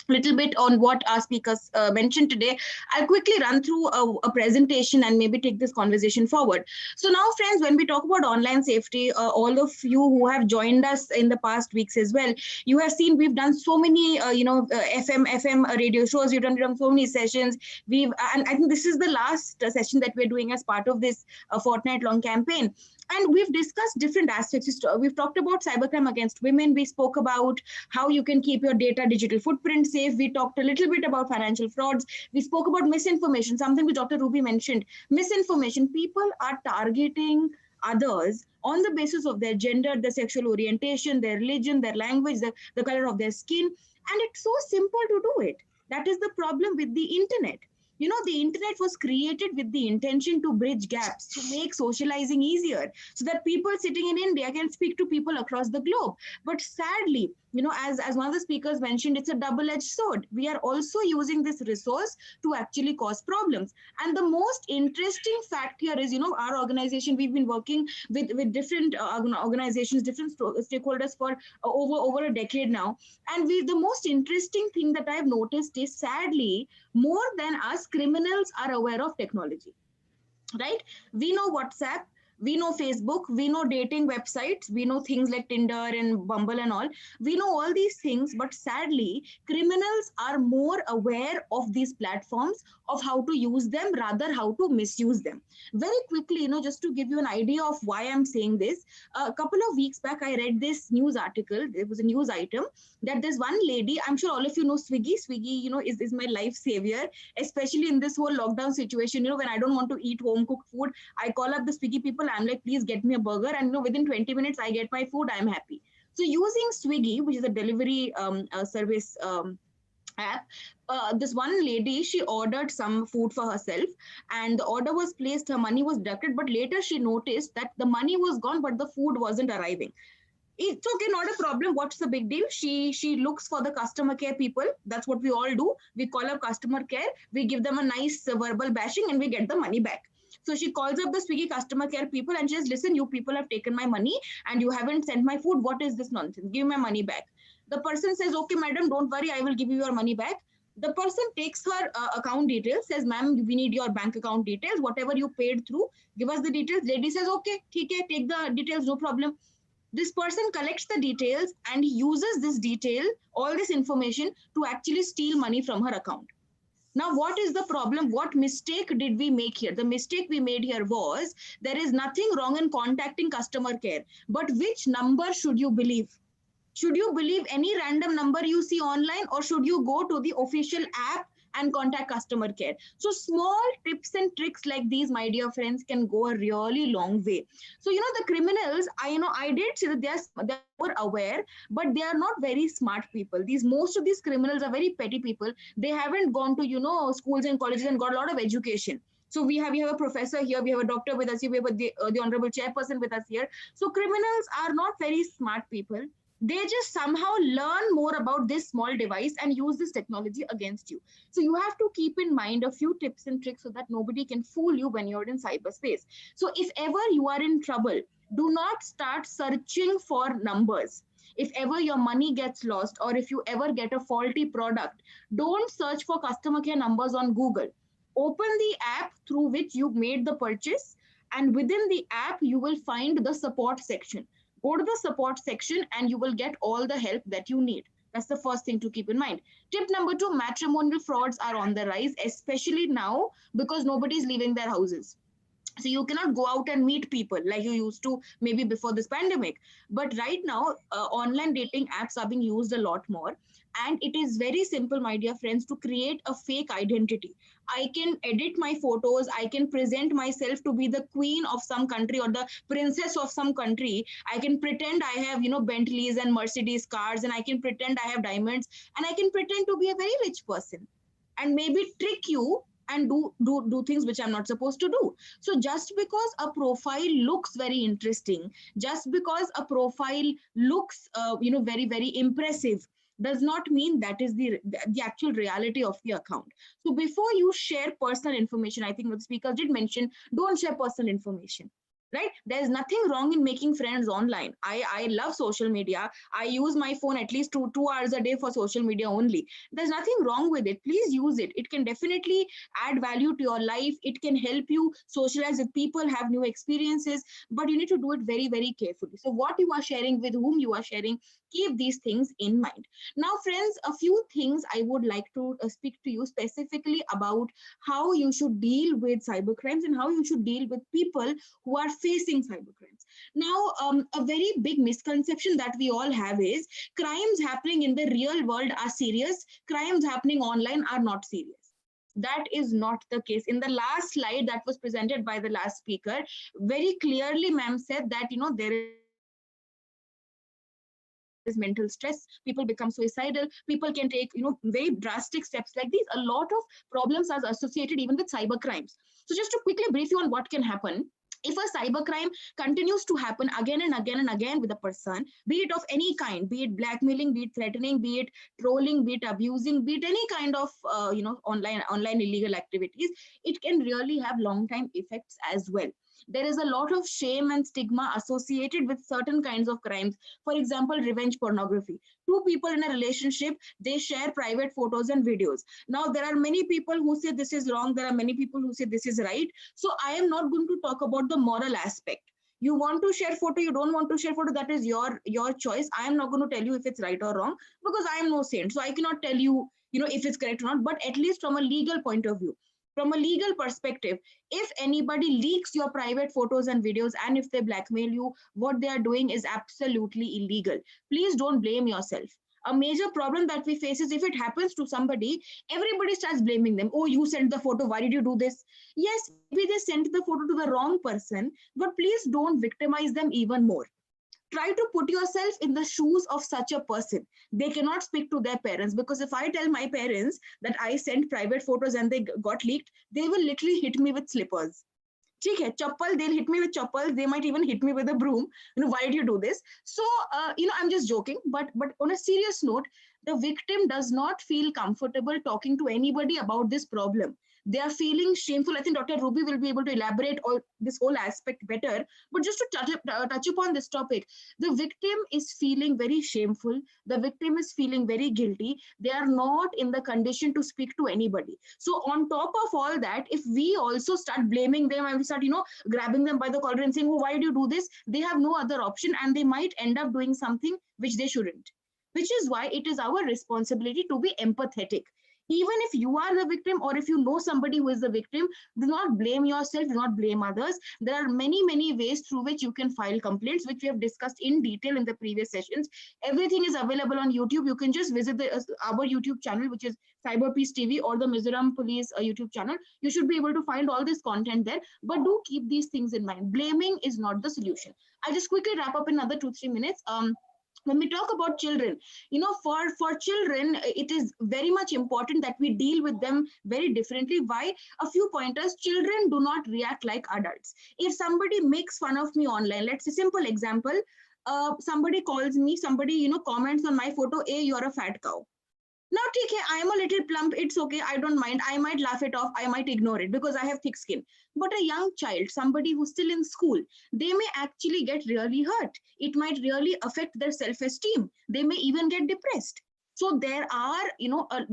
little bit on what our speakers mentioned today, I'll quickly run through a presentation and maybe take this conversation forward. So now, friends, when we talk about online safety, all of you who have joined us in the past weeks as well, you have seen we've done so many, FM radio shows. We've done so many sessions. And I think this is the last session that we're doing as part of this fortnight-long campaign. And we've discussed different aspects. We've talked about cybercrime against women. We spoke about how you can keep your data digital footprint safe. We talked a little bit about financial frauds. We spoke about misinformation, something which Dr. Ruby mentioned. Misinformation, people are targeting others on the basis of their gender, their sexual orientation, their religion, their language, the color of their skin. And it's so simple to do it. That is the problem with the internet. The internet was created with the intention to bridge gaps, to make socializing easier, so that people sitting in India can speak to people across the globe. But sadly, as one of the speakers mentioned, it's a double-edged sword. We are also using this resource to actually cause problems. And the most interesting fact here is, our organization, we've been working with different organizations, different stakeholders for over a decade now. And the most interesting thing that I've noticed is, sadly, more than us, criminals are aware of technology, right? We know WhatsApp, we know Facebook, we know dating websites, we know things like Tinder and Bumble and all. We know all these things, but sadly, criminals are more aware of these platforms, of how to use them, rather how to misuse them. Very quickly, just to give you an idea of why I'm saying this, a couple of weeks back, I read this news article. It was a news item that there's one lady, I'm sure all of you know Swiggy. Swiggy, is my life savior, especially in this whole lockdown situation. When I don't want to eat home cooked food, I call up the Swiggy people. I'm like, please get me a burger. And within 20 minutes, I get my food. I'm happy. So using Swiggy, which is a delivery service app, this one lady, she ordered some food for herself and the order was placed, her money was deducted, but later she noticed that the money was gone, but the food wasn't arriving. It's okay, not a problem. What's the big deal? She looks for the customer care people. That's what we all do. We call up customer care. We give them a nice verbal bashing and we get the money back. So she calls up the Swiggy customer care people and she says, listen, you people have taken my money and you haven't sent my food. What is this nonsense? Give me my money back. The person says, okay, madam, don't worry. I will give you your money back. The person takes her account details, says, ma'am, we need your bank account details. Whatever you paid through, give us the details. Lady says, okay, take the details, no problem. This person collects the details and uses this detail, all this information, to actually steal money from her account. Now, what is the problem? What mistake did we make here? The mistake we made here was, there is nothing wrong in contacting customer care, but which number should you believe? Should you believe any random number you see online, or should you go to the official app and contact customer care? So small tips and tricks like these, my dear friends, can go a really long way. So, the criminals, I did say that they're more aware, but they are not very smart people. Most of these criminals are very petty people. They haven't gone to, schools and colleges and got a lot of education. So we have a professor here, we have a doctor with us here, we have the honorable chairperson with us here. So criminals are not very smart people. They just somehow learn more about this small device and use this technology against you. So you have to keep in mind a few tips and tricks so that nobody can fool you when you're in cyberspace. So if ever you are in trouble, do not start searching for numbers. If ever your money gets lost, or if you ever get a faulty product, don't search for customer care numbers on Google. Open the app through which you made the purchase, and within the app, you will find the support section. Go to the support section and you will get all the help that you need. That's the first thing to keep in mind. Tip number 2, matrimonial frauds are on the rise, especially now because nobody's leaving their houses. So you cannot go out and meet people like you used to maybe before this pandemic. But right now, online dating apps are being used a lot more. And it is very simple, my dear friends, to create a fake identity. I can edit my photos, I can present myself to be the queen of some country or the princess of some country. I can pretend I have, Bentleys and Mercedes cars, and I can pretend I have diamonds, and I can pretend to be a very rich person, and maybe trick you and do things which I'm not supposed to do. So just because a profile looks very interesting, just because a profile looks very, very impressive, does not mean that is the actual reality of the account. So before you share personal information, I think what the speaker did mention, don't share personal information. Right? There's nothing wrong in making friends online. I love social media. I use my phone at least two hours a day for social media only. There's nothing wrong with it. Please use it. It can definitely add value to your life. It can help you socialize with people, have new experiences, but you need to do it very, very carefully. So what you are sharing, with whom you are sharing, keep these things in mind. Now, friends, a few things I would like to speak to you specifically about how you should deal with cybercrimes and how you should deal with people who are facing cybercrimes. Now, a very big misconception that we all have is crimes happening in the real world are serious, crimes happening online are not serious. That is not the case. In the last slide that was presented by the last speaker, very clearly ma'am said that, there is mental stress, people become suicidal, people can take, very drastic steps like these. A lot of problems are associated even with cyber crimes. So just to quickly brief you on what can happen. If a cybercrime continues to happen again and again and again with a person, be it of any kind, be it blackmailing, be it threatening, be it trolling, be it abusing, be it any kind of online illegal activities, it can really have long-time effects as well. There is a lot of shame and stigma associated with certain kinds of crimes. For example, revenge pornography. Two people in a relationship, they share private photos and videos. Now, there are many people who say this is wrong. There are many people who say this is right. So I am not going to talk about the moral aspect. You want to share photo, you don't want to share photo, that is your choice. I am not going to tell you if it's right or wrong, because I am no saint. So I cannot tell you, if it's correct or not, but at least from a legal point of view. From a legal perspective, if anybody leaks your private photos and videos and if they blackmail you, what they are doing is absolutely illegal. Please don't blame yourself. A major problem that we face is if it happens to somebody, everybody starts blaming them. Oh, you sent the photo. Why did you do this? Yes, maybe they sent the photo to the wrong person, but please don't victimize them even more. Try to put yourself in the shoes of such a person. They cannot speak to their parents, because if I tell my parents that I sent private photos and they got leaked, they will literally hit me with slippers. Chappal, they'll hit me with chappals. They might even hit me with a broom. Why did you do this? So, I'm just joking. But on a serious note, the victim does not feel comfortable talking to anybody about this problem. They are feeling shameful. I think Dr. Ruby will be able to elaborate on this whole aspect better. But just to touch upon this topic, the victim is feeling very shameful. The victim is feeling very guilty. They are not in the condition to speak to anybody. So on top of all that, if we also start blaming them and we start, grabbing them by the collar and saying, oh, why do you do this? They have no other option, and they might end up doing something which they shouldn't. Which is why it is our responsibility to be empathetic. Even if you are the victim, or if you know somebody who is the victim, do not blame yourself, do not blame others. There are many, many ways through which you can file complaints, which we have discussed in detail in the previous sessions. Everything is available on YouTube. You can just visit our YouTube channel, which is CyberPeace TV, or the Mizoram Police YouTube channel. You should be able to find all this content there, but do keep these things in mind. Blaming is not the solution. I'll just quickly wrap up in another 2-3 minutes. When we talk about children, for children, it is very much important that we deal with them very differently. Why? A few pointers. Children do not react like adults. If somebody makes fun of me online, let's say simple example, somebody calls me, somebody, comments on my photo, hey, you're a fat cow. Now, I am a little plump, it's okay, I don't mind. I might laugh it off, I might ignore it because I have thick skin. But a young child, somebody who's still in school, they may actually get really hurt. It might really affect their self-esteem. They may even get depressed. So there are,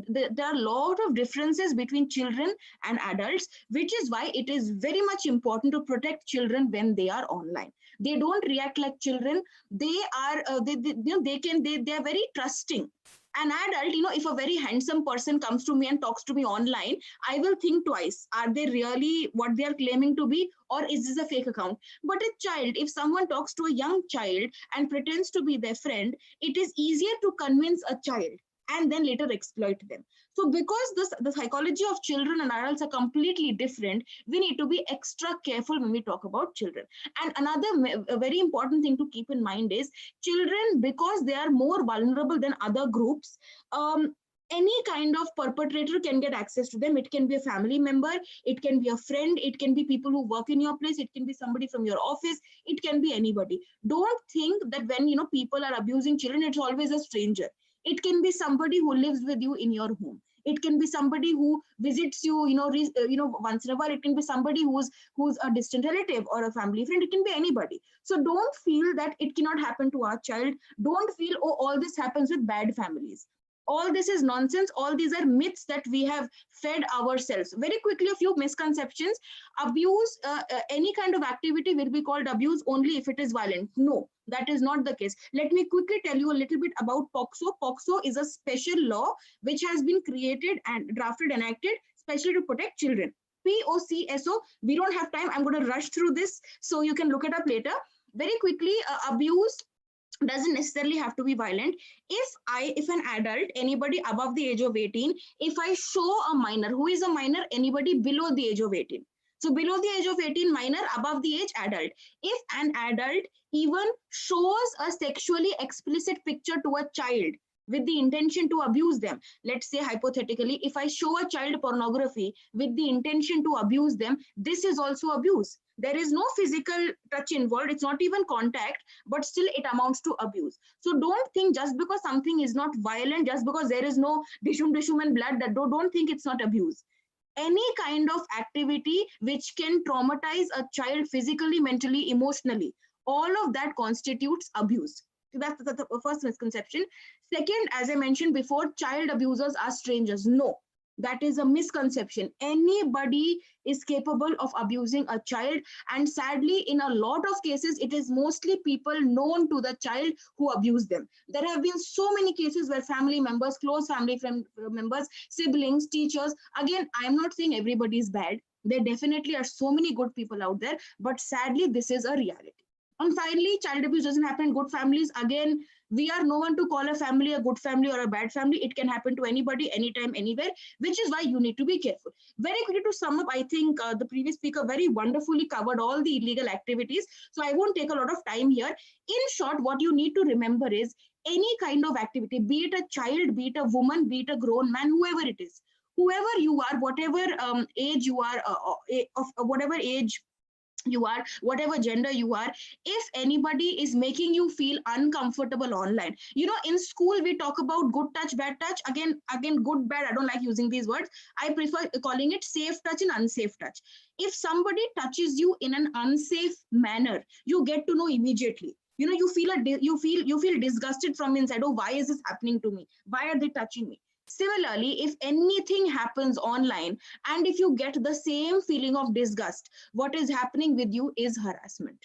there are a lot of differences between children and adults, which is why it is very much important to protect children when they are online. They don't react like children. They are, they are very trusting. An adult, if a very handsome person comes to me and talks to me online, I will think twice. Are they really what they are claiming to be, or is this a fake account? But a child, if someone talks to a young child and pretends to be their friend, it is easier to convince a child. and then later exploit them. So because the psychology of children and adults are completely different, we need to be extra careful when we talk about children. And another very important thing to keep in mind is children, because they are more vulnerable than other groups, any kind of perpetrator can get access to them. It can be a family member, it can be a friend, it can be people who work in your place, it can be somebody from your office, it can be anybody. Don't think that when people are abusing children, it's always a stranger. It can be somebody who lives with you in your home. It can be somebody who visits you, once in a while. It can be somebody who's a distant relative or a family friend. It can be anybody. So don't feel that it cannot happen to our child. Don't feel, oh, all this happens with bad families. All this is nonsense. All these are myths that we have fed ourselves. Very quickly, a few misconceptions. Abuse, any kind of activity will be called abuse only if it is violent. No, that is not the case. Let me quickly tell you a little bit about POCSO. POCSO is a special law which has been created and drafted, enacted, especially to protect children. POCSO, we don't have time. I'm going to rush through this so you can look it up later. Very quickly, abuse doesn't necessarily have to be violent. If an adult, anybody above the age of 18, if I show a minor, who is a minor? Anybody below the age of 18. So below the age of 18, minor, above the age, adult. If an adult even shows a sexually explicit picture to a child with the intention to abuse them, let's say hypothetically, if I show a child pornography with the intention to abuse them, this is also abuse. There is no physical touch involved. It's not even contact, but still it amounts to abuse. So don't think just because something is not violent, just because there is no dishum and blood, that don't think it's not abuse. Any kind of activity which can traumatize a child physically, mentally, emotionally, all of that constitutes abuse. So that's the first misconception. Second, as I mentioned before, child abusers are strangers. No. That is a misconception. Anybody is capable of abusing a child, and sadly, in a lot of cases, it is mostly people known to the child who abuse them. There have been so many cases where family members, close family members, siblings, teachers. Again, I'm not saying everybody is bad. There definitely are so many good people out there, but sadly, this is a reality. And finally, child abuse doesn't happen in good families. Again, we are no one to call a family a good family or a bad family. It can happen to anybody, anytime, anywhere, which is why you need to be careful. Very quickly to sum up, I think the previous speaker very wonderfully covered all the illegal activities. So I won't take a lot of time here. In short, what you need to remember is any kind of activity, be it a child, be it a woman, be it a grown man, whoever it is, whoever you are, whatever age you are, of whatever age you are, whatever gender you are, if anybody is making you feel uncomfortable online, in school we talk about good touch, bad touch. Again, good, bad, I don't like using these words. I prefer calling it safe touch and unsafe touch. If somebody touches you in an unsafe manner, you get to know immediately. You feel disgusted from inside. Oh, why is this happening to me? Why are they touching me? Similarly, if anything happens online and if you get the same feeling of disgust, what is happening with you is harassment.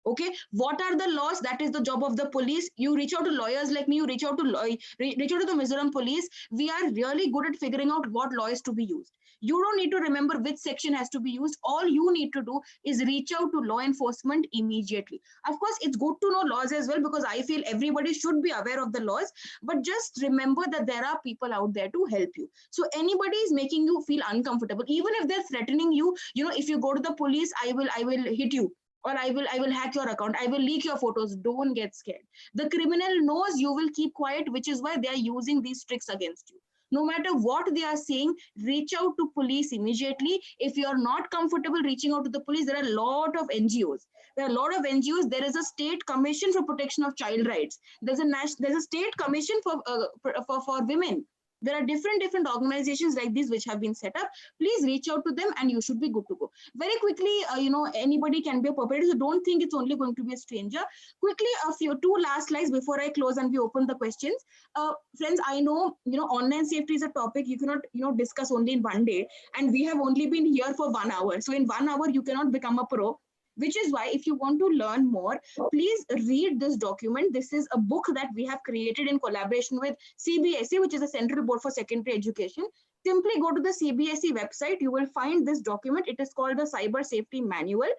Okay, what are the laws? That is the job of the police. You reach out to lawyers like me, you reach out to the Mizoram police. We are really good at figuring out what law is to be used. You don't need to remember which section has to be used. All you need to do is reach out to law enforcement immediately. Of course, it's good to know laws as well, because I feel everybody should be aware of the laws, but just remember that there are people out there to help you. So anybody is making you feel uncomfortable, even if they're threatening you, if you go to the police, I will hit you, or I will hack your account, I will leak your photos. Don't get scared. The criminal knows you will keep quiet, which is why they are using these tricks against you. No matter what they are saying, reach out to police immediately. If you are not comfortable reaching out to the police, there are a lot of NGOs. There is a state commission for protection of child rights. There's a state commission for women. There are different organizations like these which have been set up. Please reach out to them and you should be good to go. Very quickly, anybody can be a perpetrator, so don't think it's only going to be a stranger. Quickly, two last slides before I close and we open the questions. Friends, I know, online safety is a topic you cannot, discuss only in one day, and we have only been here for 1 hour. So in 1 hour, you cannot become a pro. Which is why if you want to learn more, please read this document. This is a book that we have created in collaboration with CBSE, which is the Central Board for Secondary Education. Simply go to the CBSE website. You will find this document. It is called the Cyber Safety Manual.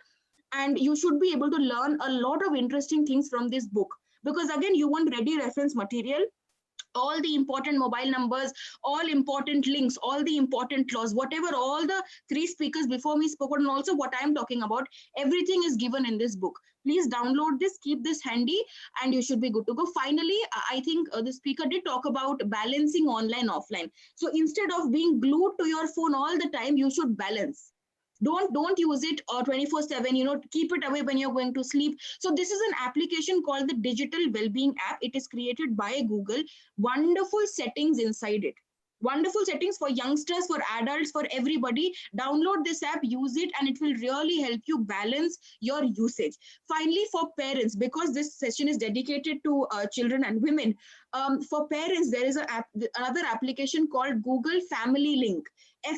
And you should be able to learn a lot of interesting things from this book. Because again, you want ready reference material. all the important mobile numbers, all important links, all the important laws, whatever all the three speakers before me spoke, and also what I am talking about, everything is given in this book. Please download this, keep this handy, and you should be good to go. Finally, I think the speaker did talk about balancing online, offline. So instead of being glued to your phone all the time, you should balance. Don't use it 24/7, keep it away when you're going to sleep. So this is an application called the Digital Wellbeing app. It is created by Google. Wonderful settings inside it. Wonderful settings for youngsters, for adults, for everybody. Download this app, use it, and it will really help you balance your usage. Finally, for parents, because this session is dedicated to children and women, for parents, there is another application called Google Family Link.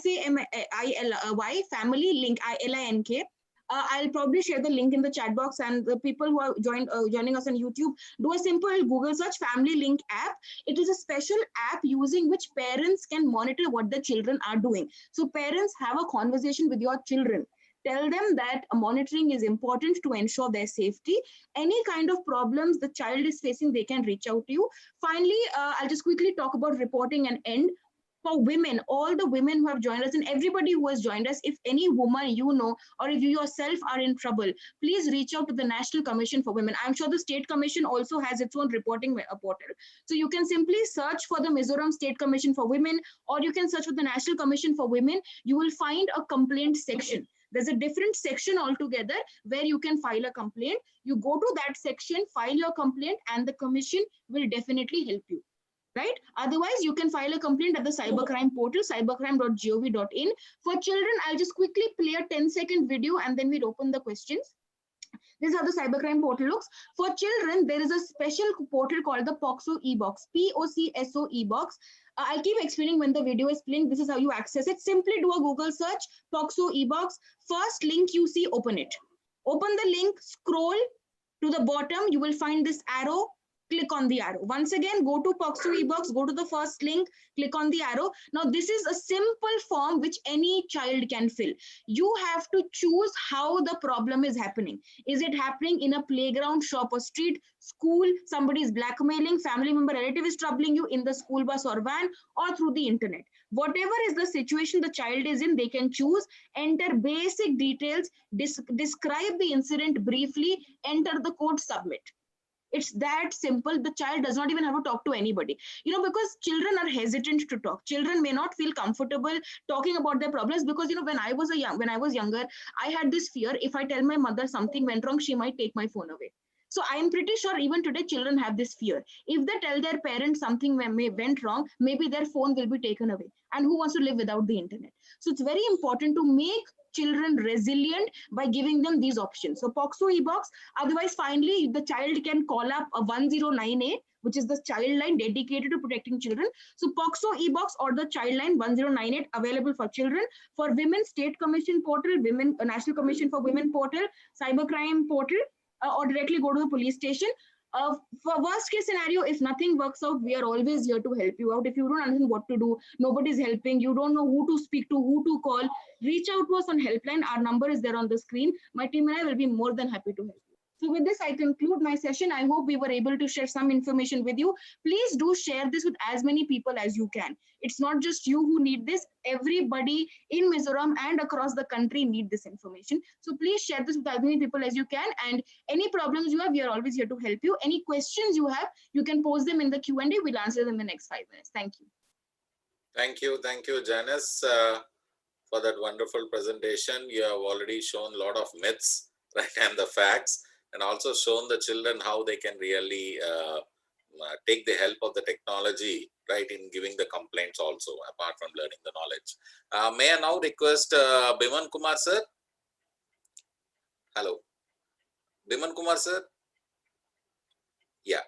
FAMILY, Family Link, ILINK. I'll probably share the link in the chat box, and the people who are joining us on YouTube, do a simple Google search, Family Link app. It is a special app using which parents can monitor what the children are doing. So parents, have a conversation with your children. Tell them that monitoring is important to ensure their safety. Any kind of problems the child is facing, they can reach out to you. Finally, I'll just quickly talk about reporting and end. For women, all the women who have joined us and everybody who has joined us, if any woman you know, or if you yourself are in trouble, please reach out to the National Commission for Women. I'm sure the State Commission also has its own reporting portal. So you can simply search for the Mizoram State Commission for Women, or you can search for the National Commission for Women. You will find a complaint section. There's a different section altogether where you can file a complaint. You go to that section, file your complaint, and the commission will definitely help you. Right? Otherwise, you can file a complaint at the cybercrime portal, cybercrime.gov.in. For children, I'll just quickly play a 10-second video and then we'll open the questions. This is how the cybercrime portal looks. For children, there is a special portal called the POCSO e-box, POCSO e-box. I'll keep explaining when the video is playing. This is how you access it. Simply do a Google search, POCSO e-box. First link you see, open it. Open the link, scroll to the bottom. You will find this arrow. Click on the arrow. Once again, go to POCSO e-box, go to the first link, click on the arrow. Now, this is a simple form which any child can fill. You have to choose how the problem is happening. Is it happening in a playground, shop or street, school, somebody is blackmailing, family member, relative is troubling you, in the school bus or van, or through the internet? Whatever is the situation the child is in, they can choose, enter basic details, describe the incident briefly, enter the code, submit. It's that simple. The child does not even have to talk to anybody, because children are hesitant to talk. Children may not feel comfortable talking about their problems because, when I was younger, I had this fear. If I tell my mother something went wrong, she might take my phone away. So I am pretty sure even today, children have this fear. If they tell their parents something went wrong, maybe their phone will be taken away. And who wants to live without the internet? So it's very important to make children resilient by giving them these options. So POCSO e-box. Otherwise, finally, the child can call up a 1098, which is the child line dedicated to protecting children. So POCSO e-box or the child line 1098 available for children. For women, State Commission portal, Women National Commission for Women portal, cybercrime portal, or directly go to the police station. For worst case scenario, if nothing works out, we are always here to help you out. If you don't understand what to do, nobody's helping, you don't know who to speak to, who to call, reach out to us on helpline. Our number is there on the screen. My team and I will be more than happy to help you. So with this, I conclude my session. I hope we were able to share some information with you. Please do share this with as many people as you can. It's not just you who need this. Everybody in Mizoram and across the country need this information. So please share this with as many people as you can. And any problems you have, we are always here to help you. Any questions you have, you can post them in the Q&A. We'll answer them in the next 5 minutes. Thank you. Thank you, Janice, for that wonderful presentation. You have already shown a lot of myths, right, and the facts, and also shown the children how they can really take the help of the technology, right, in giving the complaints also, apart from learning the knowledge. May I now request Biman Kumar sir? Hello. Biman Kumar sir? Yeah.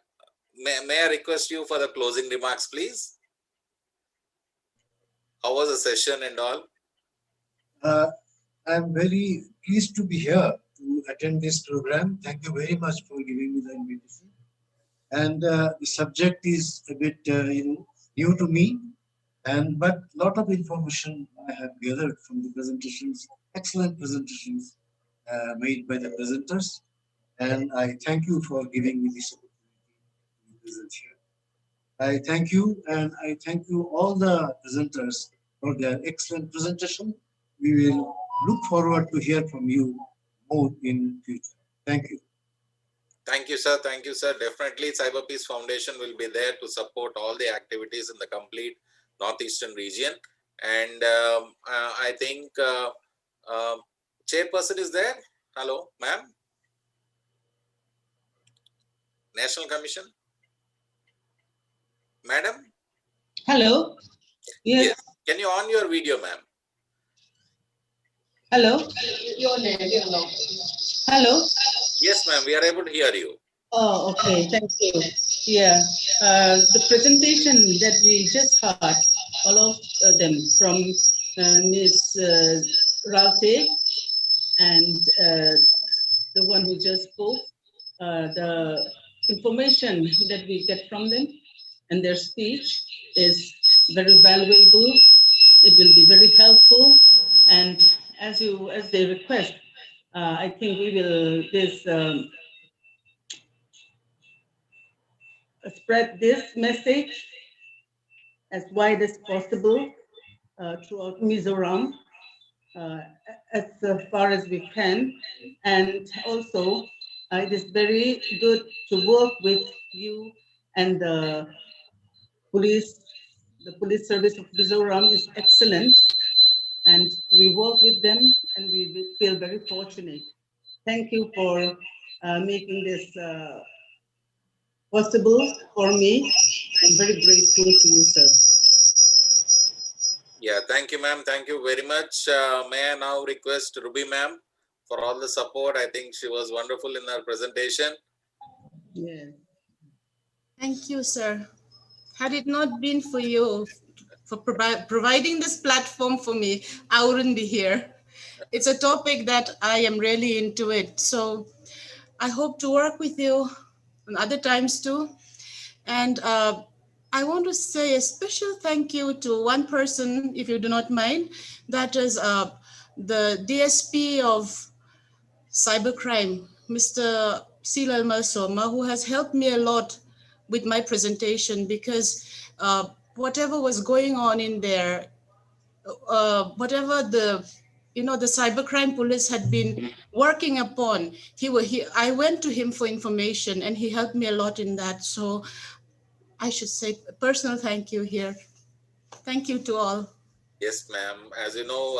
May I request you for the closing remarks, please? How was the session and all? I'm very pleased to be here to attend this program. Thank you very much for giving me the invitation. And the subject is a bit new to me, but a lot of information I have gathered from the presentations, excellent presentations made by the presenters. And I thank you for giving me this opportunity to present here. I thank you, and I thank you all the presenters for their excellent presentation. We will look forward to hear from you more in future. Thank you. Thank you, sir. Thank you, sir. Definitely, CyberPeace Foundation will be there to support all the activities in the complete northeastern region. And I think Chairperson is there. Hello, ma'am. National Commission. Madam. Hello. Yes. Can you on your video, ma'am? Hello. Hello. Yes, ma'am. We are able to hear you. Oh, okay. Thank you. Yeah. The presentation that we just heard, all of them from Ms. Ralte and the one who just spoke, the information that we get from them and their speech is very valuable. It will be very helpful. And as they request, I think we will spread this message as wide as possible throughout Mizoram, as far as we can. And also, it is very good to work with you and the police service of Mizoram is excellent. And we work with them and we feel very fortunate. Thank you for making this possible for me. I'm very grateful to you, sir. Yeah, thank you, ma'am. Thank you very much. May I now request Ruby, ma'am, for all the support. I think she was wonderful in her presentation. Yes. Thank you, sir. Had it not been for you, for providing this platform for me, I wouldn't be here. It's a topic that I am really into it. So I hope to work with you on other times too. And I want to say a special thank you to one person, if you do not mind. That is the DSP of cybercrime, Mr. 𝗟𝗓𝗦𝗦𝗔𝗐𝗔, who has helped me a lot with my presentation, because whatever was going on in there, whatever the cybercrime police had been working upon, I went to him for information and he helped me a lot in that. So I should say a personal thank you here. Thank you to all. Yes, ma'am. As you know,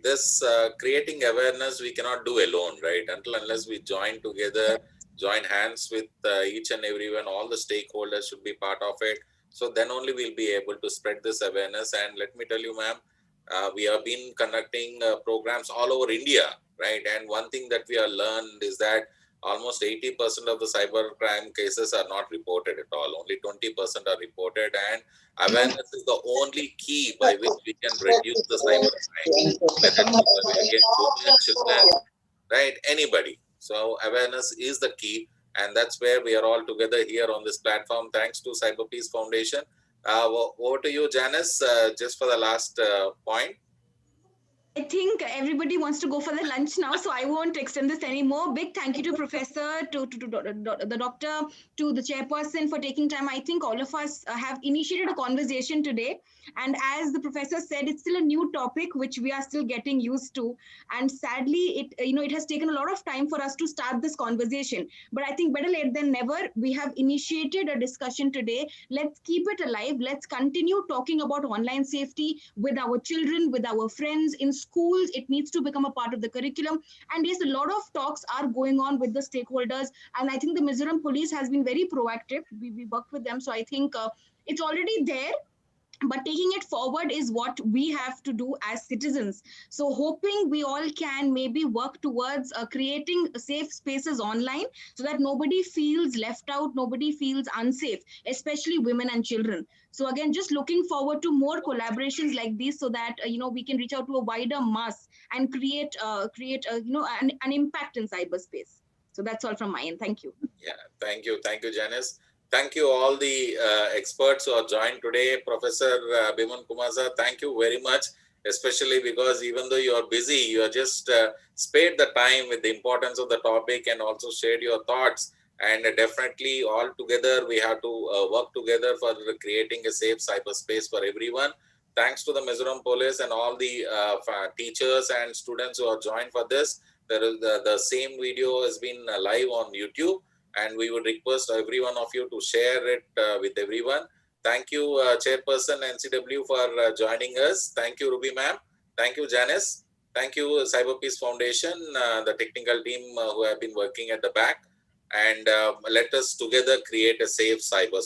this creating awareness we cannot do alone, right? Unless we join together, join hands with each and everyone, all the stakeholders should be part of it. So then only we'll be able to spread this awareness. And let me tell you, ma'am, we have been conducting programs all over India, right? And one thing that we have learned is that almost 80% of the cybercrime cases are not reported at all. Only 20% are reported, and awareness is the only key by which we can reduce the cybercrime, whether it's against women, children, right? Anybody. So awareness is the key, and that's where we are all together here on this platform. Thanks to CyberPeace Foundation. Over to you, Janice, just for the last point. I think everybody wants to go for the lunch now, so I won't extend this anymore. Big thank you to Professor, to the doctor, to the chairperson for taking time. I think all of us have initiated a conversation today. And as the professor said, it's still a new topic, which we are still getting used to. And sadly, it has taken a lot of time for us to start this conversation. But I think better late than never, we have initiated a discussion today. Let's keep it alive. Let's continue talking about online safety with our children, with our friends, in schools. It needs to become a part of the curriculum. And yes, a lot of talks are going on with the stakeholders. And I think the Mizoram Police has been very proactive. We worked with them. So I think it's already there. But taking it forward is what we have to do as citizens. So hoping we all can maybe work towards creating safe spaces online so that nobody feels left out, nobody feels unsafe, especially women and children. So again, just looking forward to more collaborations like these so that, we can reach out to a wider mass and create an impact in cyberspace. So that's all from my end. Thank you. Yeah, thank you. Thank you, Janice. Thank you all the experts who are joined today. Professor Biman Kumar, thank you very much, especially because even though you are busy, you are just spared the time with the importance of the topic and also shared your thoughts And definitely all together, we have to work together for creating a safe cyberspace for everyone. Thanks to the Mizoram Police and all the teachers and students who have joined for this. There is the same video has been live on YouTube, and we would request every one of you to share it with everyone. Thank you, Chairperson NCW, for joining us. Thank you, Ruby ma'am. Thank you, Janice. Thank you, CyberPeace Foundation, the technical team who have been working at the back. And let us together create a safe cyberspace.